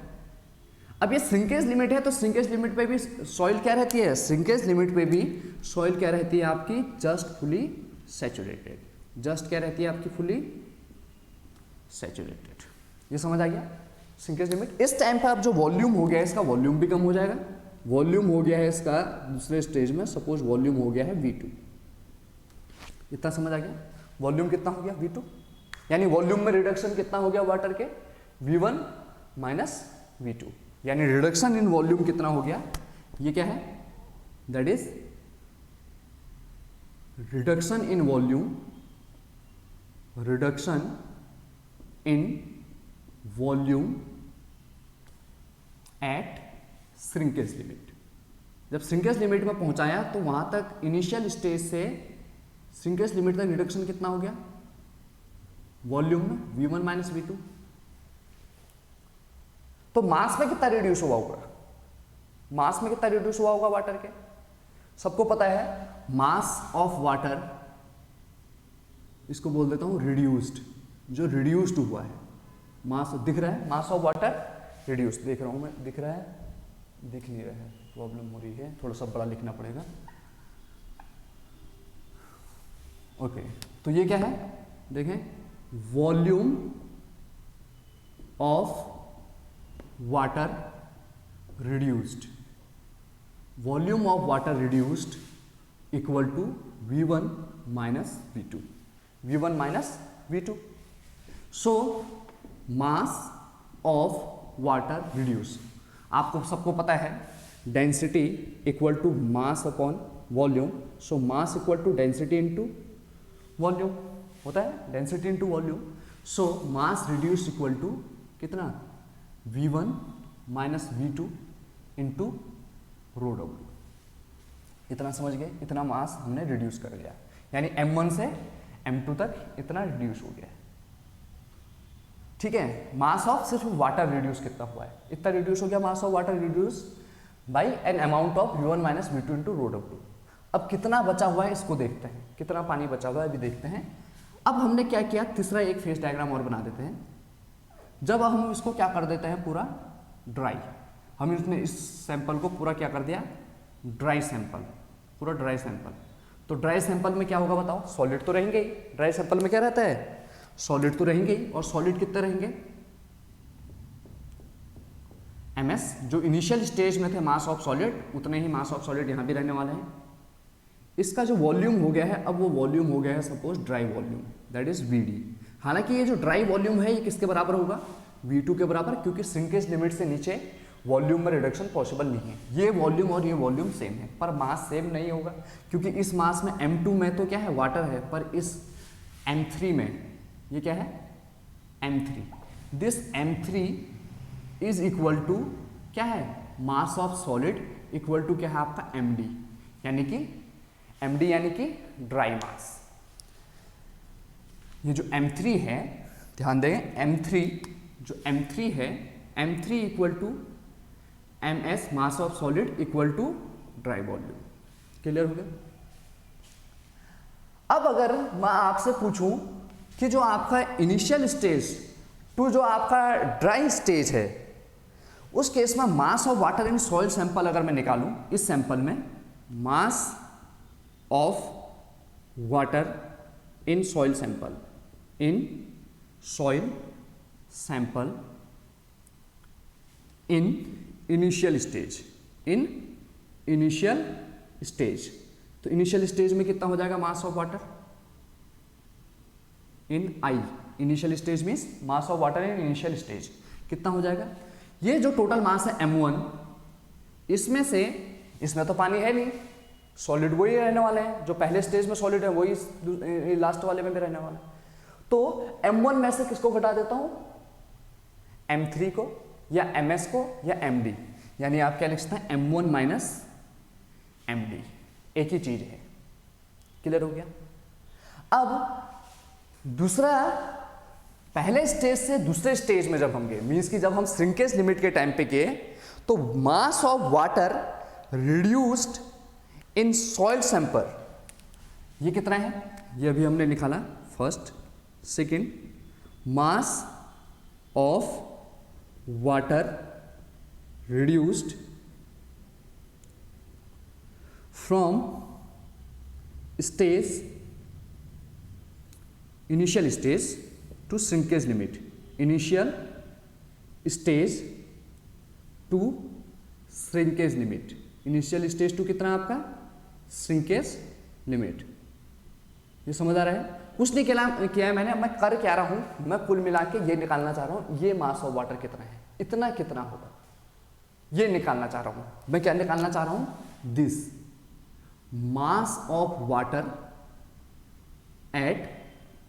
अब ये श्रिंकेज लिमिट है, तो श्रिंकेज लिमिट पे भी सॉइल क्या रहती है, श्रिंकेज लिमिट पे भी सॉइल क्या रहती है आपकी, जस्ट फुली सैचुरेटेड, जस्ट क्या रहती है आपकी, फुली सैचुरेटेड। ये समझ आ गया श्रिंकेज लिमिट। इस टाइम पे अब जो वॉल्यूम हो गया है इसका, वॉल्यूम भी कम हो जाएगा, वॉल्यूम हो गया है इसका दूसरे स्टेज में, सपोज वॉल्यूम हो गया है V2, इतना समझ आ गया। वॉल्यूम कितना हो गया V2, यानी वॉल्यूम में रिडक्शन कितना हो गया वाटर के, V1 माइनस V2, यानी रिडक्शन इन वॉल्यूम कितना हो गया, ये क्या है, that is reduction in volume, reduction in volume at shrinkage limit. जब श्रिंकेज लिमिट में पहुंचाया तो वहां तक इनिशियल स्टेज से श्रिंकेज लिमिट तक रिडक्शन कितना हो गया वॉल्यूम में, V1 माइनस V2। तो मास में कितना रिड्यूस हुआ होगा, मास में कितना रिड्यूस हुआ होगा वाटर के, सबको पता है मास ऑफ वाटर, इसको बोल देता हूं रिड्यूस्ड, जो रिड्यूस्ड हुआ है, मास दिख रहा है, मास ऑफ वाटर रिड्यूस्ड, देख रहा हूं मैं, दिख रहा है, दिख नहीं रहा है, प्रॉब्लम हो रही है, थोड़ा सा बड़ा लिखना पड़ेगा। ओके, तो ये क्या है, देखें volume of water reduced, volume of water reduced equal to V1 minus V2, V1 minus V2। So mass of water reduce, आपको सबको पता है density equal to mass upon volume, so mass equal to density into volume होता है, density into volume. So mass reduce equal to कितना, V1 minus V2 into रो W। इतना समझ गए, इतना मास हमने रिड्यूस कर लिया, यानी M1 से M2 तक इतना रिड्यूस हो गया। ठीक है, मास ऑफ सिर्फ वाटर रिड्यूस कितना हुआ है, इतना रिड्यूस हो गया mass of water reduce by an amount of v1 minus v2 into rho W. अब कितना बचा हुआ है इसको देखते हैं, कितना पानी बचा हुआ है अभी देखते हैं। अब हमने क्या किया, तीसरा एक फेस डायग्राम और बना देते हैं। जब हम इसको क्या कर देते हैं पूरा ड्राई, हम इसने इस सैंपल को पूरा क्या कर दिया ड्राई सैंपल, पूरा ड्राई सैंपल। तो ड्राई सैंपल में क्या होगा बताओ, सॉलिड तो रहेंगे ही, ड्राई सैंपल में क्या रहता है सॉलिड तो रहेंगे ही। और सॉलिड कितने रहेंगे ms, जो इनिशियल स्टेज में थे मास ऑफ सॉलिड उतने ही मास ऑफ सॉलिड यहाँ भी रहने वाले हैं। इसका जो वॉल्यूम हो गया है, अब वो वॉल्यूम हो गया है suppose dry volume, that is Vd। हालांकि ये जो ड्राई वॉल्यूम है ये किसके बराबर होगा V2 के बराबर, क्योंकि श्रिंकेज लिमिट से नीचे वॉल्यूम में रिडक्शन पॉसिबल नहीं है। ये वॉल्यूम और ये वॉल्यूम सेम है, पर मास सेम नहीं होगा, क्योंकि इस मास में M2 में तो क्या है वाटर है, पर इस M3 में ये क्या है M3। This M3 is equal to क्या है mass of solid equal to क्या है आपका Md, यानी कि ड्राई मास। ये जो M3 है ध्यान दें, M3 जो M3 है, M3 equal to Ms mass of solid equal to dry volume. Clear हो गया। अब अगर मैं आपसे पूछूं कि जो आपका इनिशियल स्टेज टू जो आपका ड्राई स्टेज है, उस केस में mass of water in soil sample अगर मैं निकालूं, इस सैंपल में mass of water in soil sample, in soil sample in initial stage, in initial stage. तो इनिशियल स्टेज में कितना हो जाएगा मास of water in I, initial stage means mass of water in initial stage कितना हो जाएगा। ये जो टोटल मास है M1, इसमें से इसमें तो पानी है नहीं, सॉलिड वही रहने वाले हैं, जो पहले स्टेज में सॉलिड है वही लास्ट वाले में भी रहने वाला है। तो M1 में से किसको घटा देता हूं M3 को या Ms को या Md, यानी आप क्या लिख सकते हैं M1 माइनस Md, एक ही चीज है। क्लियर हो गया। अब दूसरा, पहले स्टेज से दूसरे स्टेज में जब हम गए, मीन्स कि जब हम श्रिंकेज लिमिट के टाइम पे गए, तो mass of water reduced in soil sample ये कितना है, ये अभी हमने निकाला first second, mass of water reduced from stage initial stage to shrinkage limit, initial stage to shrinkage limit, initial stage to कितना आपका श्रिंकेज लिमिट। ये समझ आ रहा है। कुछ नहीं किया है मैंने, मैं कर क्या रहा हूं, मैं कुल मिला के ये निकालना चाह रहा हूं ये मास ऑफ वाटर कितना है, इतना कितना होगा ये निकालना चाह रहा हूं। मैं क्या निकालना चाह रहा हूं, this mass of water at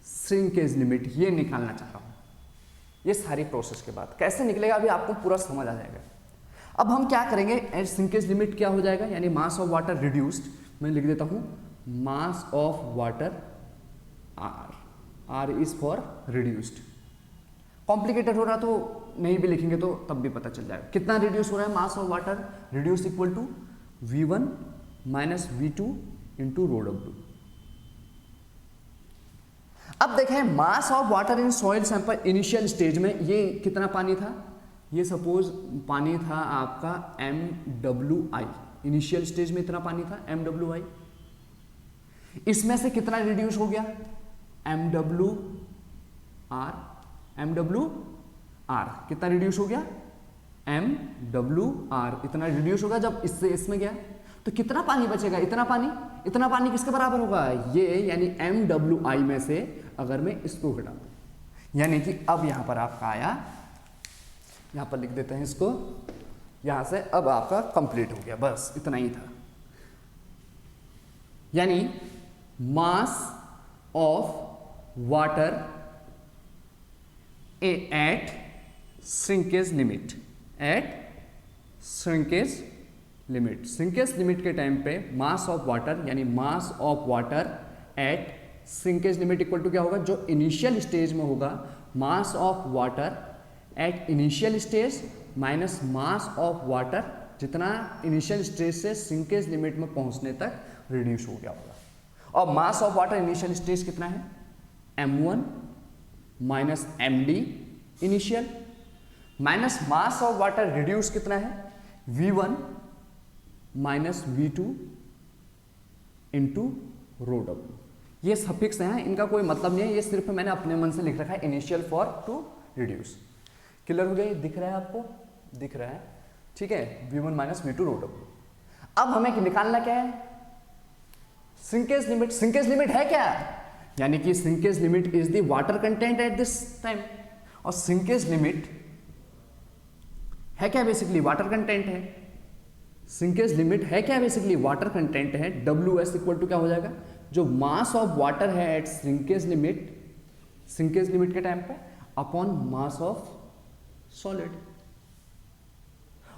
shrinkage limit, ये निकालना चाह रहा हूं। ये सारी प्रोसेस के बाद कैसे निकलेगा अभी आपको पूरा समझ आ जाएगा। अब हम क्या करेंगे, एट श्रिंकेज लिमिट क्या हो जाएगा, यानी मास ऑफ वाटर रिड्यूस्ड, मैं लिख देता हूं mass of water R, R is for reduced. Complicated हो रहा तो नहीं भी लिखेंगे तो तब भी पता चल जाएगा कितना रिड्यूस हो रहा है। Mass of water reduce equal to V1 minus V2 into rho W. अब देखें mass of water in soil sample initial stage में ये कितना पानी था, ये सपोज पानी था आपका MWI, इनिशियल स्टेज में इतना पानी था MWI। इसमें से कितना रिड्यूस हो गया MWR, कितना रिड्यूस हो गया MWR, इतना रिड्यूस होगा। जब इससे इसमें गया तो कितना पानी बचेगा, इतना पानी किसके बराबर होगा ये, यानी MWI में से अगर मैं इसको घटा दूं, यानी कि अब यहां पर आपका आया, यहां पर लिख देते हैं इसको, यहां से अब आपका कंप्लीट हो गया, बस इतना ही था। यानी mass of water at shrinkage limit, shrinkage limit के टाइम पे मास ऑफ वाटर, यानी mass of water at shrinkage limit equal to क्या होगा, जो इनिशियल स्टेज में होगा mass of water at initial stage minus mass of water जितना initial stage से सिंकेज लिमिट में पहुंचने तक रिड्यूस हो गया होगा। और mass of water initial stage कितना है, m1 minus md initial minus mass of water reduce कितना है, v1 minus v2 into rho W. ये सफिक्स हैं, इनका कोई मतलब नहीं है, ये सिर्फ मैंने अपने मन से लिख रखा है, initial for to reduce. Clear हो गया, दिख रहा है आपको, दिख रहा है, ठीक है, v1 माइनस v2 रो डब्ल्यू। अब हमें निकालना क्या है, सिंकेज लिमिट। सिंकेज लिमिट है क्या, यानी कि sinkage limit is the water content at this time. और सिंकेज लिमिट है क्या, बेसिकली वाटर कंटेंट है। सिंकेज लिमिट है क्या, बेसिकली वाटर कंटेंट है। WS इक्वल टू क्या हो जाएगा, जो मास ऑफ वाटर है एट सिंकेज लिमिट के टाइम पे अपॉन मास ऑफ सॉलिड।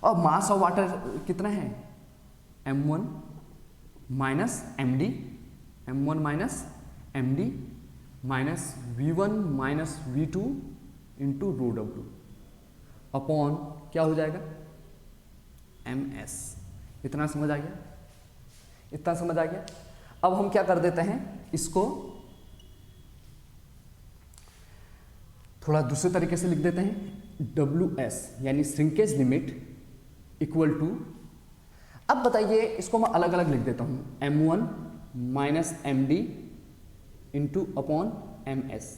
और मास ऑफ वाटर कितना है, m1 minus md, m1 minus md minus v1 minus v2 into rho W upon क्या हो जाएगा, ms। इतना समझ आ गया, इतना समझ आ गया। अब हम क्या कर देते हैं, इसको थोड़ा दूसरे तरीके से लिख देते हैं, WS यानी श्रिंकेज लिमिट इक्वल टू, अब बताइए इसको मैं अलग अलग लिख देता हूं, m1 minus md into upon ms,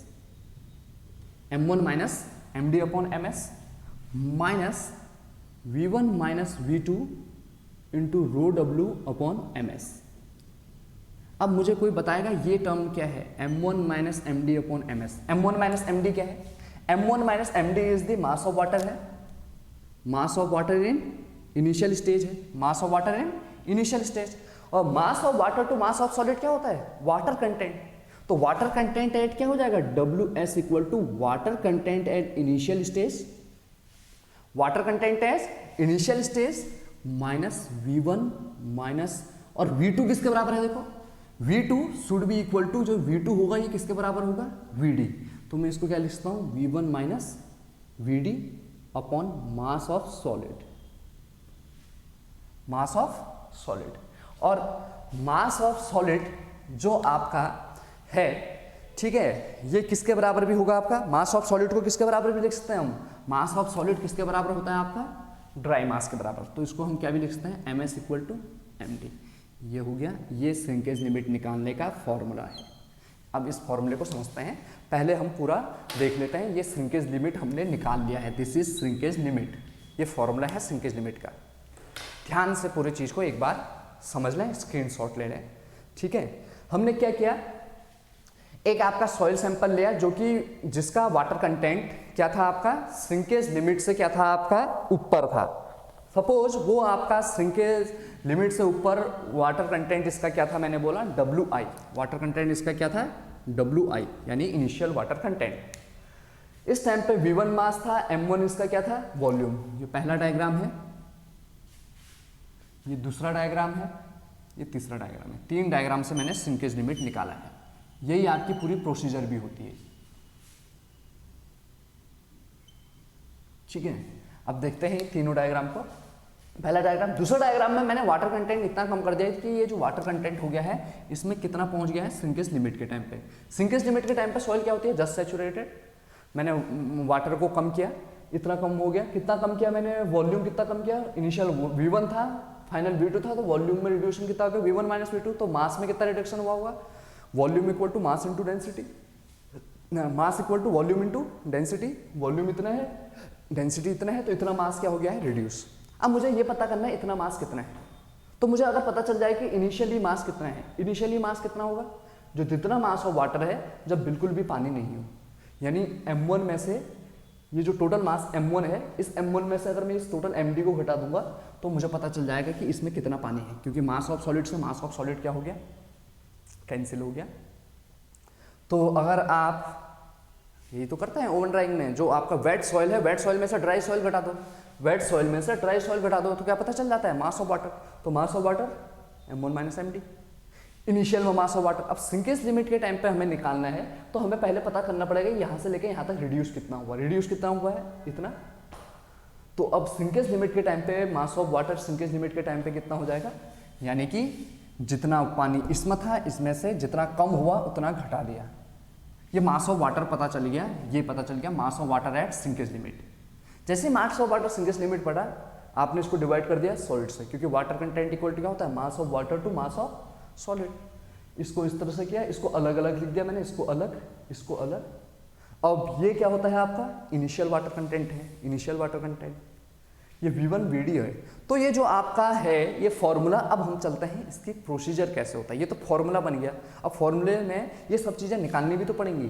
m1 minus md upon ms minus v1 minus v2 into rho W upon ms। अब मुझे कोई बताएगा ये टर्म क्या है, m1 minus md upon ms। m1 minus md क्या है, m1 minus md is the mass of water है, mass of water in initial stage है, mass of water in initial stage. और mass of water to mass of solid क्या होता है, water content. तो water content at क्या हो जाएगा, WS equal to water content at initial stage, water content at initial stage minus v1 minus, और v2 किसके बराबर है, देखो v2 should be equal to, जो v2 होगा ये किसके बराबर होगा, vd। तो मैं इसको क्या लिख सकता हूं, v1 minus vd upon mass of solid, mass of solid. और मास ऑफ सॉलिड जो आपका है, ठीक है, ये किसके बराबर भी होगा आपका, मास ऑफ सॉलिड को किसके बराबर भी लिख सकते हैं हम, मास ऑफ सॉलिड किसके बराबर होता है आपका, ड्राई मास के बराबर। तो इसको हम क्या भी लिख सकते हैं, ms इक्वल टू md। ये हो गया, ये श्रिंकेज लिमिट निकालने का फॉर्मूला है। अब इस फॉर्मूले को समझते हैं, पहले हम पूरा देख लेते हैं। ये श्रिंकेज लिमिट हमने निकाल लिया है, दिस इज श्रिंकेज लिमिट, ये फॉर्मूला है श्रिंकेज लिमिट का। ध्यान से पूरी चीज़ को एक बार समझ लें, स्क्रीनशॉट ले लें, ठीक है। हमने क्या किया, एक आपका सॉइल सैंपल लिया जो कि जिसका वाटर कंटेंट क्या था आपका, श्रिंकेज लिमिट से क्या था आपका, ऊपर था। सपोज वो आपका श्रिंकेज लिमिट से ऊपर वाटर कंटेंट इसका क्या था, मैंने बोला WI, वाटर कंटेंट इसका क्या था, WI यानी इनिशियल वाटर कंटेंट। इस टाइम पे v1 मास था, m1 इसका क्या था, वॉल्यूम। ये पहला डायग्राम है, ये दूसरा डायग्राम है, ये तीसरा डायग्राम है। 3 डायग्राम से मैंने श्रिंकेज लिमिट निकाला है। यही आपकी पूरी प्रोसीजर भी होती है, ठीक है। अब देखते हैं तीनों डायग्राम को। पहला डायग्राम, दूसरा डायग्राम में मैंने वाटर कंटेंट इतना कम कर दिया कि ये जो वाटर कंटेंट हो गया है इसमें कितना पहुंच गया है, श्रिंकेज लिमिट के टाइम पे। श्रिंकेज लिमिट के टाइम पे सॉइल क्या होती है, जस्ट सैचुरेटेड। मैंने वाटर को कम किया, इतना कम हो गया। कितना कम किया मैंने, वॉल्यूम कितना कम किया, इनिशियल v1 था, फाइनल v2 था, तो वॉल्यूम में रिड्यूशन कितना हो गया, v1 माइनस v2। तो मास में कितना रिडक्शन हुआ होगा, volume equal to mass into density, mass equal to volume into density. Volume इतना है, डेंसिटी इतना है, तो इतना मास क्या हो गया है, रिड्यूस। अब मुझे ये पता करना है इतना मास कितना है। तो मुझे अगर पता चल जाए कि इनिशियली मास कितना है, इनिशियली मास कितना होगा, जो जितना मास ऑफ वाटर है जब बिल्कुल भी पानी नहीं हो, यानी m1 में से ये जो टोटल मास m1 है, इस m1 में से अगर मैं इस टोटल md को घटा दूंगा तो मुझे पता चल जाएगा कि इसमें कितना पानी है, क्योंकि मास ऑफ सॉलिड से मास ऑफ सॉलिड क्या हो गया, कैंसिल हो गया। तो अगर आप यही तो करते हैं ओवन ड्राइंग में, जो आपका वेट सॉइल है, वेट सॉइल में से ड्राई सॉइल घटा दो, वेट सॉइल में से ड्राई सॉइल घटा दो, तो क्या पता चल जाता है, मास ऑफ वाटर। तो mass of water m1 minus md, initial में मास ऑफ वाटर। अब श्रिंकेज लिमिट के टाइम पे हमें निकालना है, तो हमें पहले पता करना पड़ेगा यहाँ से लेके यहाँ तक रिड्यूस कितना हुआ। रिड्यूस कितना हुआ है, इतना। तो अब सिंकेज लिमिट के टाइम पे mass of water shrinkage limit के टाइम पे कितना हो जाएगा, यानी कि जितना पानी इसमें था इसमें से जितना कम हुआ उतना घटा दिया। ये मास ऑफ वाटर पता चल गया, ये पता चल गया mass of water at shrinkage limit. जैसे mass of water shrinkage limit पड़ा, आपने इसको डिवाइड कर दिया सॉलिड से, क्योंकि वाटर कंटेंट इक्वल टू क्या होता है, mass of water to mass of solid. इसको इस तरह से किया, इसको अलग अलग लिख दिया मैंने, इसको अलग, इसको अलग। अब ये क्या होता है आपका इनिशियल वाटर कंटेंट है, इनिशियल वाटर कंटेंट, ये V1 VD है। तो ये जो आपका है ये फॉर्मूला, अब हम चलते हैं इसकी प्रोसीजर कैसे होता है। ये तो फॉर्मूला बन गया, अब फॉर्मूले में ये सब चीज़ें निकालनी भी तो पड़ेंगी।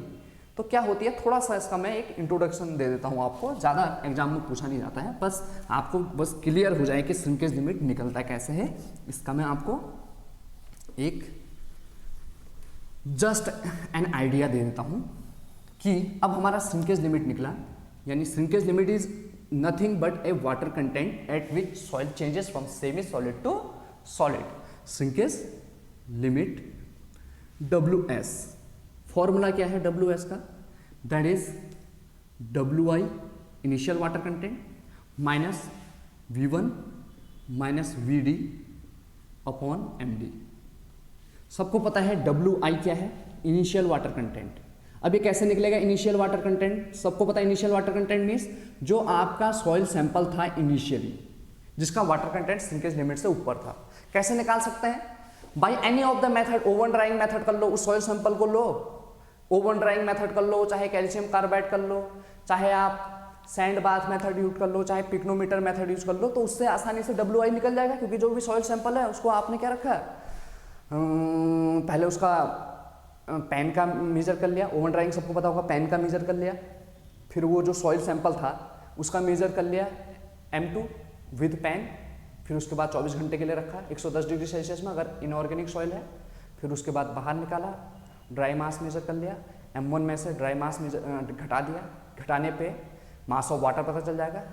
तो क्या होती है, थोड़ा सा इसका मैं एक इंट्रोडक्शन दे देता हूँ आपको, ज़्यादा एग्जाम में पूछा नहीं जाता है, बस आपको बस क्लियर हो जाए कि श्रिंकेज लिमिट निकलता कैसे है। इसका मैं आपको एक जस्ट एन आइडिया दे देता हूँ कि अब हमारा श्रिंकेज लिमिट निकला, यानी shrinkage limit is nothing but a water content at which soil changes from semi solid to solid. Shrinkage limit WS, formula क्या है WS का, that is WI initial water content minus V1 minus VD upon MD। सबको पता है WI क्या है, initial water content. अब ये कैसे निकलेगा इनिशियल वाटर कंटेंट, सबको पता है इनिशियल वाटर कंटेंट मीन्स जो आपका सॉइल सैंपल था इनिशियली, जिसका वाटर कंटेंट श्रिंकेज लिमिट से ऊपर था। कैसे निकाल सकते हैं, by any of the method, oven drawing method कर लो, उस सॉइल सैंपल को लो, ओवन ड्राइंग मेथड कर लो, चाहे कैल्शियम कार्बाइड कर लो, चाहे आप सैंड बाथ मेथड यूज कर लो, चाहे पिक्नोमीटर मेथड यूज कर लो, तो उससे आसानी से WI निकल जाएगा, क्योंकि जो भी सॉइल सैंपल है उसको आपने क्या रखा है, पहले उसका पेन का मेजर कर लिया, ओवन ड्राइंग सबको पता होगा, पेन का मेजर कर लिया, फिर वो जो सॉइल सैंपल था उसका मेजर कर लिया M2 विद पेन, फिर उसके बाद 24 घंटे के लिए रखा 110 डिग्री सेल्सियस में अगर इनऑर्गेनिक सॉइल है, फिर उसके बाद बाहर निकाला, ड्राई मास मेजर कर लिया, M1 में से ड्राई मास मेजर घटा दिया, घटाने पे मास ऑफ वाटर पता चल जाएगा,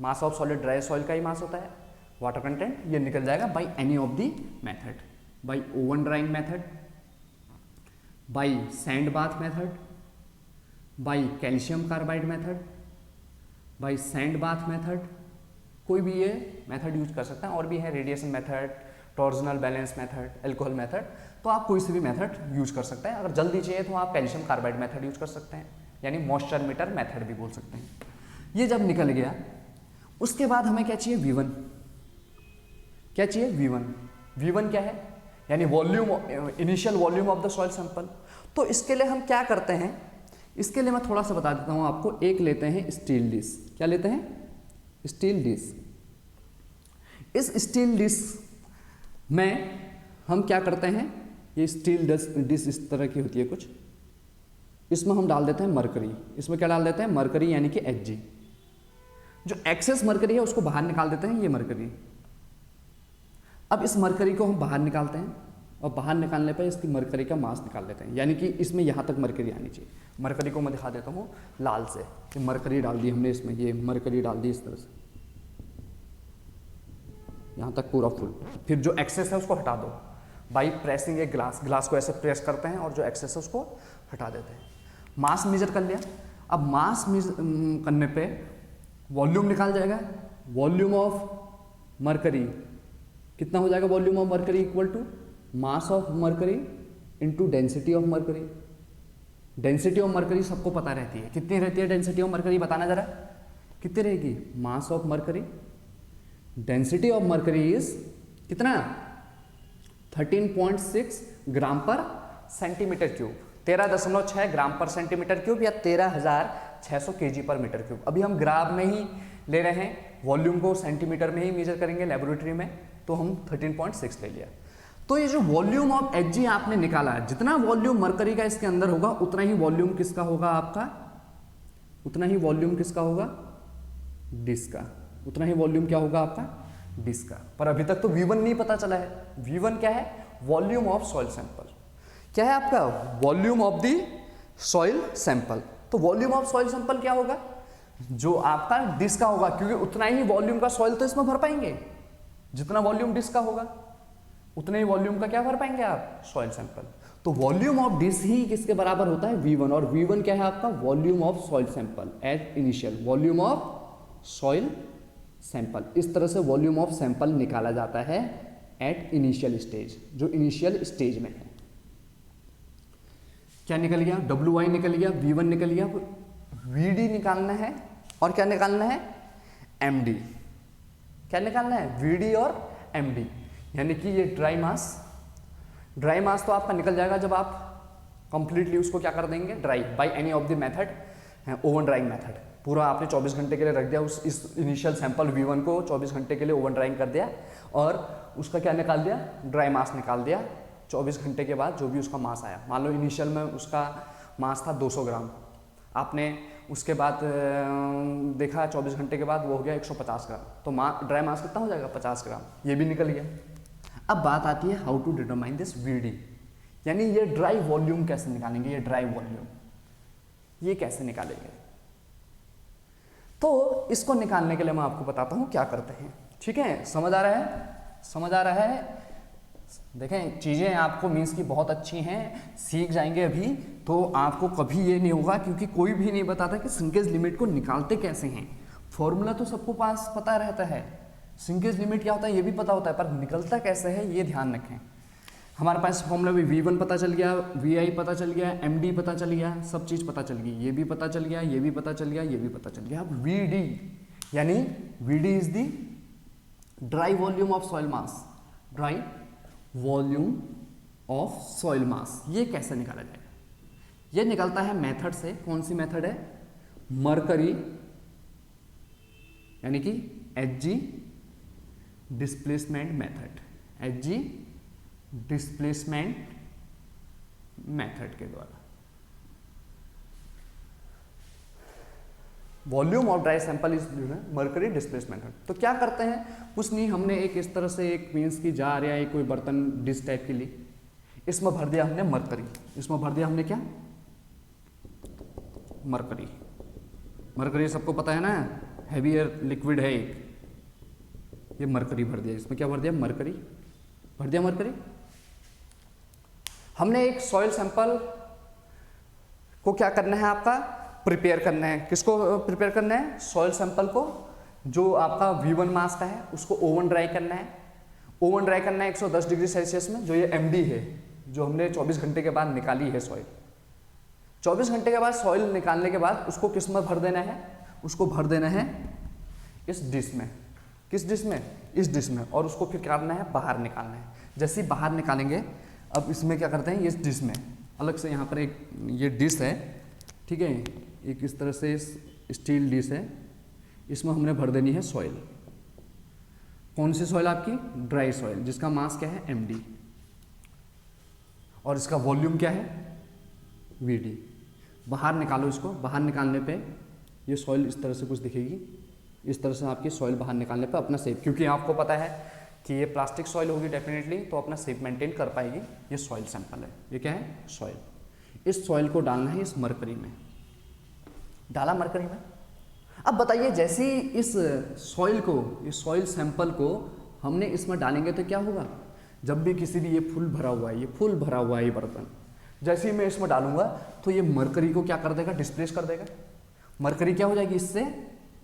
मास ऑफ सॉलिड ड्राई सॉइल का ही मास होता है, वाटर कंटेंट ये निकल जाएगा by any of the method, by oven drawing method, by sand bath method, by calcium carbide method, by sand bath method, कोई भी ये मेथड यूज कर सकते हैं। और भी है radiation method, torsional balance method, alcohol method, तो आप कोई से भी मेथड यूज कर सकते हैं। अगर जल्दी चाहिए तो आप कैल्शियम कार्बाइड मेथड यूज कर सकते हैं, यानी मॉइस्चर मीटर मेथड भी बोल सकते हैं। ये जब निकल गया उसके बाद हमें क्या चाहिए V1, क्या चाहिए V1 क्या है, यानी volume, initial volume of the soil sample. तो इसके लिए हम क्या करते हैं, इसके लिए मैं थोड़ा सा बता देता हूँ आपको। एक लेते हैं स्टील डिश, क्या लेते हैं, स्टील डिश। इस स्टील डिश में हम क्या करते हैं, ये स्टील डिश इस तरह की होती है कुछ, इसमें हम डाल देते हैं मरकरी। इसमें क्या डाल देते हैं, मरकरी, यानी कि Hg। जो एक्सेस मरकरी है उसको बाहर निकाल देते हैं, ये मरकरी। अब इस मरकरी को हम बाहर निकालते हैं और बाहर निकालने पर इसकी मरकरी का मास निकाल लेते हैं, यानी कि इसमें यहाँ तक मरकरी आनी चाहिए। मरकरी को मैं दिखा देता हूँ लाल से, ये मरकरी डाल दी हमने इसमें, ये मरकरी डाल दी इस तरह से यहाँ तक पूरा फुल। फिर जो एक्सेस है उसको हटा दो बाई प्रेसिंग ए ग्लास को ऐसे प्रेस करते हैं और जो एक्सेस है उसको हटा देते हैं। मास मेजर कर लिया, अब मास करने पे वॉल्यूम निकाल जाएगा, वॉल्यूम ऑफ मरकरी कितना हो जाएगा, volume of mercury equal to mass of mercury into density of mercury. Density of mercury सबको पता रहती है, कितनी रहती है डेंसिटी ऑफ मरकरी, बताना जरा कितनी रहेगी, मास of mercury, density of mercury is कितना 13.6 ग्राम पर सेंटीमीटर क्यूब, 13.6 ग्राम पर सेंटीमीटर क्यूब या 13,600 kg पर मीटर क्यूब। अभी हम ग्राम में ही ले रहे हैं, वॉल्यूम को सेंटीमीटर में ही मेजर करेंगे लेबोरेटरी में, तो हम 13.6 ले लिया। तो ये जो वॉल्यूम ऑफ Hg आपने निकाला है, जितना वॉल्यूम मरकरी का इसके अंदर होगा उतना ही वॉल्यूम किसका होगा आपका, उतना ही वॉल्यूम किसका होगा, डिस्क का, उतना ही वॉल्यूम क्या होगा आपका, डिस्क का। पर अभी तक तो V1 नहीं पता चला है। V1 क्या है, वॉल्यूम ऑफ सॉइल सैंपल। क्या है आपका, volume of the soil sample. तो वॉल्यूम ऑफ सॉइल सैंपल क्या होगा, जो आपका डिस्क का होगा, क्योंकि उतना ही वॉल्यूम का सॉइल तो इसमें भर पाएंगे, जितना वॉल्यूम डिस्क का होगा उतने ही वॉल्यूम का क्या भर पाएंगे आप, सॉइल सैंपल। तो वॉल्यूम ऑफ डिस्क ही किसके बराबर होता है, V1, और V1 क्या है आपका, volume of soil sample as initial, volume of soil sample. इस तरह से वॉल्यूम ऑफ सैंपल निकाला जाता है एट इनिशियल स्टेज, जो इनिशियल स्टेज में है। क्या निकल गया, WI निकल गया, V1 निकल गया, VD निकालना है और क्या निकालना है, MD। क्या निकालना है, VD और MD, यानी कि ये ड्राई मास तो आपका निकल जाएगा जब आप कंप्लीटली उसको क्या कर देंगे, dry by any of the method, oven drawing method. पूरा आपने 24 घंटे के लिए रख दिया इस इनिशियल सैंपल V1 को 24 घंटे के लिए ओवन ड्राइंग कर दिया और उसका क्या निकाल दिया, ड्राई मास निकाल दिया 24 घंटे के बाद जो भी उसका मास आया। मान लो इनिशियल में उसका मास था 200 ग्राम, आपने उसके बाद देखा 24 घंटे के बाद वो हो गया 150 ग्राम, तो ड्राई मास कितना हो जाएगा, 50 ग्राम, ये भी निकल गया। अब बात आती है how to determine this VD, यानी ये ड्राई वॉल्यूम कैसे निकालेंगे, ये ड्राई वॉल्यूम ये कैसे निकालेंगे। तो इसको निकालने के लिए मैं आपको बताता हूँ क्या करते हैं, ठीक है। समझ आ रहा है। देखें चीज़ें आपको मीन्स की बहुत अच्छी हैं, सीख जाएंगे अभी तो आपको कभी ये नहीं होगा, क्योंकि कोई भी नहीं बताता कि सिंकेज लिमिट को निकालते कैसे हैं। फॉर्मूला तो सबको पास पता रहता है, सिंकेज लिमिट क्या होता है ये भी पता होता है, पर निकलता कैसे है ये ध्यान रखें। हमारे पास फॉर्मूला भी V1 पता चल गया, VI पता चल गया, MD पता चल गया, सब चीज़ पता चल गई, ये भी पता चल गया, ये भी पता चल गया, ये भी पता चल गया। अब VD, यानी VD is the dry volume of soil mass, dry volume of soil मास, ये कैसे निकाला जाएगा, ये निकलता है मेथड से। कौन सी मेथड है, मरकरी, यानी कि HG displacement method, HG displacement method के द्वारा। Volume of dry sample is mercury displacement. तो क्या करते हैं, कुछ नहीं, हमने एक इस तरह से एक मीन्स की जार या एक कोई बर्तन डिश टाइप के लिए, इसमें भर दिया हमने मरकरी, इसमें भर दिया हमने क्या, मरकरी। मरकरी सबको पता है ना, हैवियर लिक्विड है एक, ये मरकरी भर दिया, इसमें क्या भर दिया, मरकरी भर दिया, मरकरी। हमने एक सॉइल सैंपल को क्या करना है, आपका प्रिपेयर करना है। किसको प्रिपेयर करना है, सॉइल सैंपल को, जो आपका V1 मास का है उसको ओवन ड्राई करना है। ओवन ड्राई करना है 110 डिग्री सेल्सियस में, जो ये MD है जो हमने 24 घंटे के बाद निकाली है सॉइल। 24 घंटे के बाद सॉइल निकालने के बाद उसको किस में भर देना है, उसको भर देना है इस डिश में। किस डिश में, इस डिश में, और उसको फिर क्या करना है, बाहर निकालना है। जैसे ही बाहर निकालेंगे, अब इसमें क्या करते हैं, इस डिश में अलग से यहाँ पर एक ये डिश है, ठीक है, एक इस तरह से स्टील डिश है, इसमें हमने भर देनी है सॉइल। कौन सी सॉइल, आपकी ड्राई सॉइल, जिसका मास क्या है, MD, और इसका वॉल्यूम क्या है, VD। बाहर निकालो इसको, बाहर निकालने पे ये सॉइल इस तरह से कुछ दिखेगी, इस तरह से आपकी सॉइल बाहर निकालने पे अपना शेप, क्योंकि आपको पता है कि ये प्लास्टिक सॉइल होगी डेफिनेटली, तो अपना शेप मेंटेन कर पाएगी। ये सॉइल सैंपल है, ये क्या है, सॉइल। इस सॉइल को डालना है इस मरकरी में, डाला मरकरी में। अब बताइए, जैसे ही इस सॉइल को, इस सॉइल सैंपल को हमने इसमें डालेंगे तो क्या होगा, जब भी किसी भी, ये फुल भरा हुआ है, ये फुल भरा हुआ है ये बर्तन, जैसे ही मैं इसमें डालूंगा तो ये मरकरी को क्या कर देगा, डिस्प्लेस कर देगा। मरकरी क्या हो जाएगी, इससे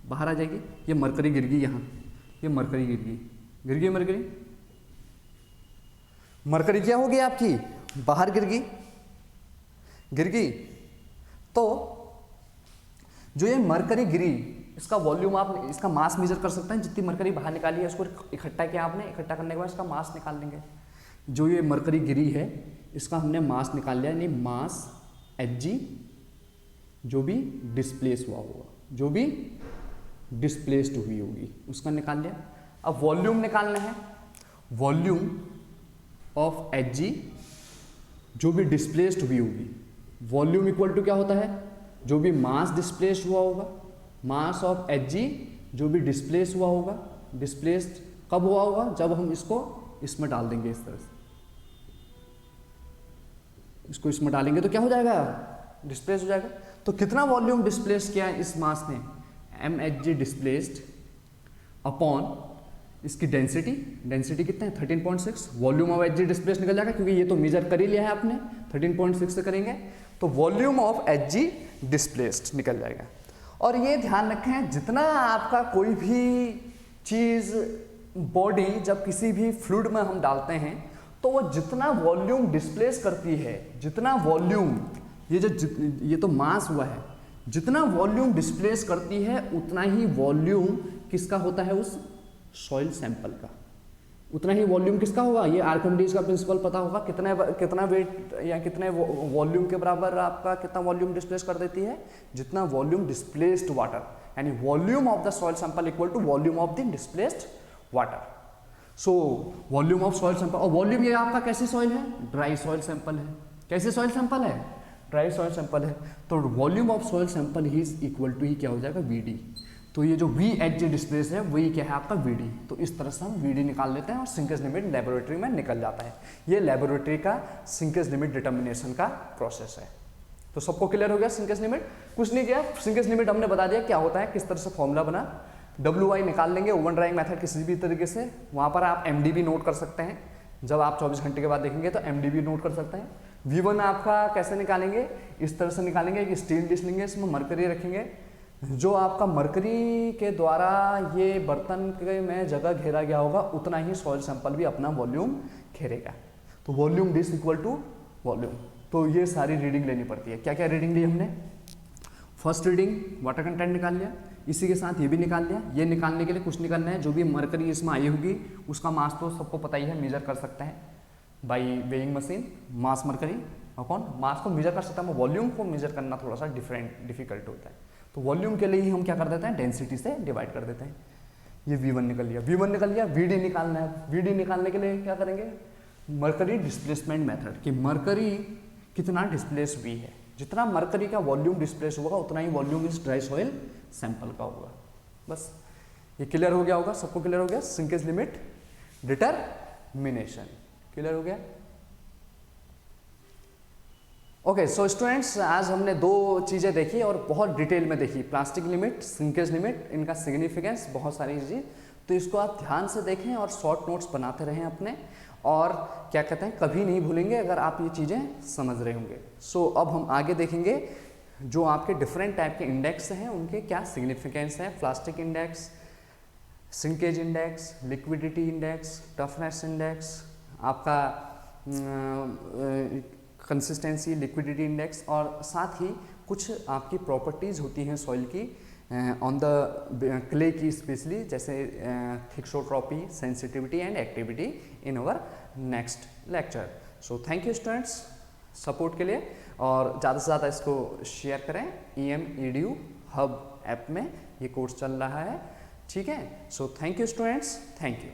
बाहर आ जाएगी। ये मरकरी गिर गई यहाँ, ये मरकरी गिर गई, गिर गई मरकरी, मरकरी क्या होगी आपकी, बाहर गिर गई, गिर गई। तो जो ये मरकरी गिरी, इसका वॉल्यूम आप, इसका मास मेजर कर सकते हैं। जितनी मरकरी बाहर निकाली है उसको इकट्ठा किया आपने, इकट्ठा करने के बाद इसका मास निकाल लेंगे। जो ये मरकरी गिरी है इसका हमने मास निकाल लिया, यानी मास Hg, जो भी डिस्प्लेस हुआ होगा, जो भी डिस्प्लेस्ड हुई होगी उसका निकाल लिया। अब वॉल्यूम निकालना है, वॉल्यूम ऑफ Hg जो भी डिस्प्लेस्ड हुई होगी। वॉल्यूम इक्वल टू क्या होता है, जो भी मास डिस्प्लेस्ड हुआ होगा, मास ऑफ Hg जो भी डिस्प्लेस हुआ होगा। डिस्प्लेस्ड कब हुआ होगा, जब हम इसको इसमें डाल देंगे, इस तरह से इसको इसमें डालेंगे तो क्या हो जाएगा, डिस्प्लेस हो जाएगा। तो कितना वॉल्यूम डिस्प्लेस किया है इस मास ने, mHg डिस्प्लेस्ड अपॉन इसकी डेंसिटी, डेंसिटी कितना है 13.6, वॉल्यूम ऑफ Hg डिस्प्लेस निकल जाएगा, क्योंकि ये तो मेजर कर ही लिया है आपने, 13.6 से करेंगे तो वॉल्यूम ऑफ Hg डिस्प्लेस्ड निकल जाएगा। और ये ध्यान रखें, जितना आपका कोई भी चीज़ बॉडी जब किसी भी फ्लूइड में हम डालते हैं तो वो जितना वॉल्यूम डिस्प्लेस करती है, जितना वॉल्यूम ये तो मास हुआ है, जितना वॉल्यूम डिस्प्लेस करती है उतना ही वॉल्यूम किसका होता है, उस सॉइल सैंपल का। उतना ही वॉल्यूम किसका होगा, ये आर्किमिडीज का प्रिंसिपल पता होगा, कितना वेट या कितने वॉल्यूम के बराबर आपका कितना वॉल्यूम डिस्प्लेस कर देती है, जितना वॉल्यूम डिस्प्लेस्ड वाटर, यानी volume of the soil sample equal to volume of the displaced water. So volume of soil sample, और वॉल्यूम ये आपका कैसी सॉइल है, ड्राई सॉइल सैंपल है। कैसी सॉइल सैंपल है, ड्राई सॉइल सैंपल है। तो volume of soil sample is equal to ही क्या हो जाएगा, वीडी। तो ये जो वी एच जी डिस्प्लेस है वही क्या है आपका वीडी। तो इस तरह से हम वीडी निकाल लेते हैं और सिंकेज लिमिट लेबोरेटरी में निकल जाता है। ये लेबोरेटरी का सिंकेज लिमिट डिटर्मिनेशन का प्रोसेस है। तो सबको क्लियर हो गया सिंकेज लिमिट? कुछ नहीं किया, सिंकेज लिमिट हमने बता दिया क्या होता है, किस तरह से फॉर्मूला बना। WI निकाल लेंगे ओवन ड्राइंग मेथड किसी भी तरीके से। वहाँ पर आप MD भी नोट कर सकते हैं, जब आप 24 घंटे के बाद देखेंगे तो MD भी नोट कर सकते हैं। V1 आपका कैसे निकालेंगे, इस तरह से निकालेंगे कि स्टील डिश लेंगे, इसमें मरकरी रखेंगे, जो आपका मरकरी के द्वारा ये बर्तन के में जगह घेरा गया होगा उतना ही सॉइल सैंपल भी अपना वॉल्यूम घेरेगा। तो volume dish equal to volume. तो ये सारी रीडिंग लेनी पड़ती है। क्या क्या रीडिंग ली हमने, फर्स्ट रीडिंग वाटर कंटेंट निकाल लिया, इसी के साथ ये भी निकाल लिया। ये निकालने के लिए कुछ निकालना है, जो भी मरकरी इसमें आई होगी उसका मास तो सबको पता ही है, मेजर कर सकते हैं by weighing machine. Mass mercury और कौन मास को मेजर कर सकता है, वॉल्यूम को मेजर करना थोड़ा सा डिफिकल्ट होता है। तो वॉल्यूम के लिए ही हम क्या कर देते हैं, डेंसिटी से डिवाइड कर देते हैं। ये V1 निकल लिया, V1 निकल लिया, VD निकालना है। VD निकालने के लिए क्या करेंगे, मरकरी डिस्प्लेसमेंट मेथड, कि मरकरी कितना डिस्प्लेस हुई है। जितना मरकरी का वॉल्यूम डिस्प्लेस होगा उतना ही वॉल्यूम इस ड्राई सॉइल सैंपल का होगा। बस ये क्लियर हो गया होगा, सबको क्लियर हो गया। सिंकेज लिमिट डिटरमिनेशन क्लियर हो गया। ओके सो स्टूडेंट्स, आज हमने दो चीज़ें देखी और बहुत डिटेल में देखी, प्लास्टिक लिमिट, सिंकेज लिमिट, इनका सिग्निफिकेंस, बहुत सारी चीज़ें। तो इसको आप ध्यान से देखें और शॉर्ट नोट्स बनाते रहें अपने, और क्या कहते हैं कभी नहीं भूलेंगे अगर आप ये चीज़ें समझ रहे होंगे। सो अब हम आगे देखेंगे जो आपके डिफरेंट टाइप के इंडेक्स हैं उनके क्या सिग्निफिकेंस है। Plastic index, sinkage index, liquidity index, toughness index, आपका कंसिस्टेंसी, लिक्विडिटी इंडेक्स, और साथ ही कुछ आपकी प्रॉपर्टीज़ होती हैं सॉइल की ऑन द क्ले की स्पेशली, जैसे thixotropy, sensitivity and activity in our next lecture. So thank you students support के लिए, और ज़्यादा से ज़्यादा इसको शेयर करें। EM EDU हब ऐप में ये कोर्स चल रहा है, ठीक है। So thank you students, thank you.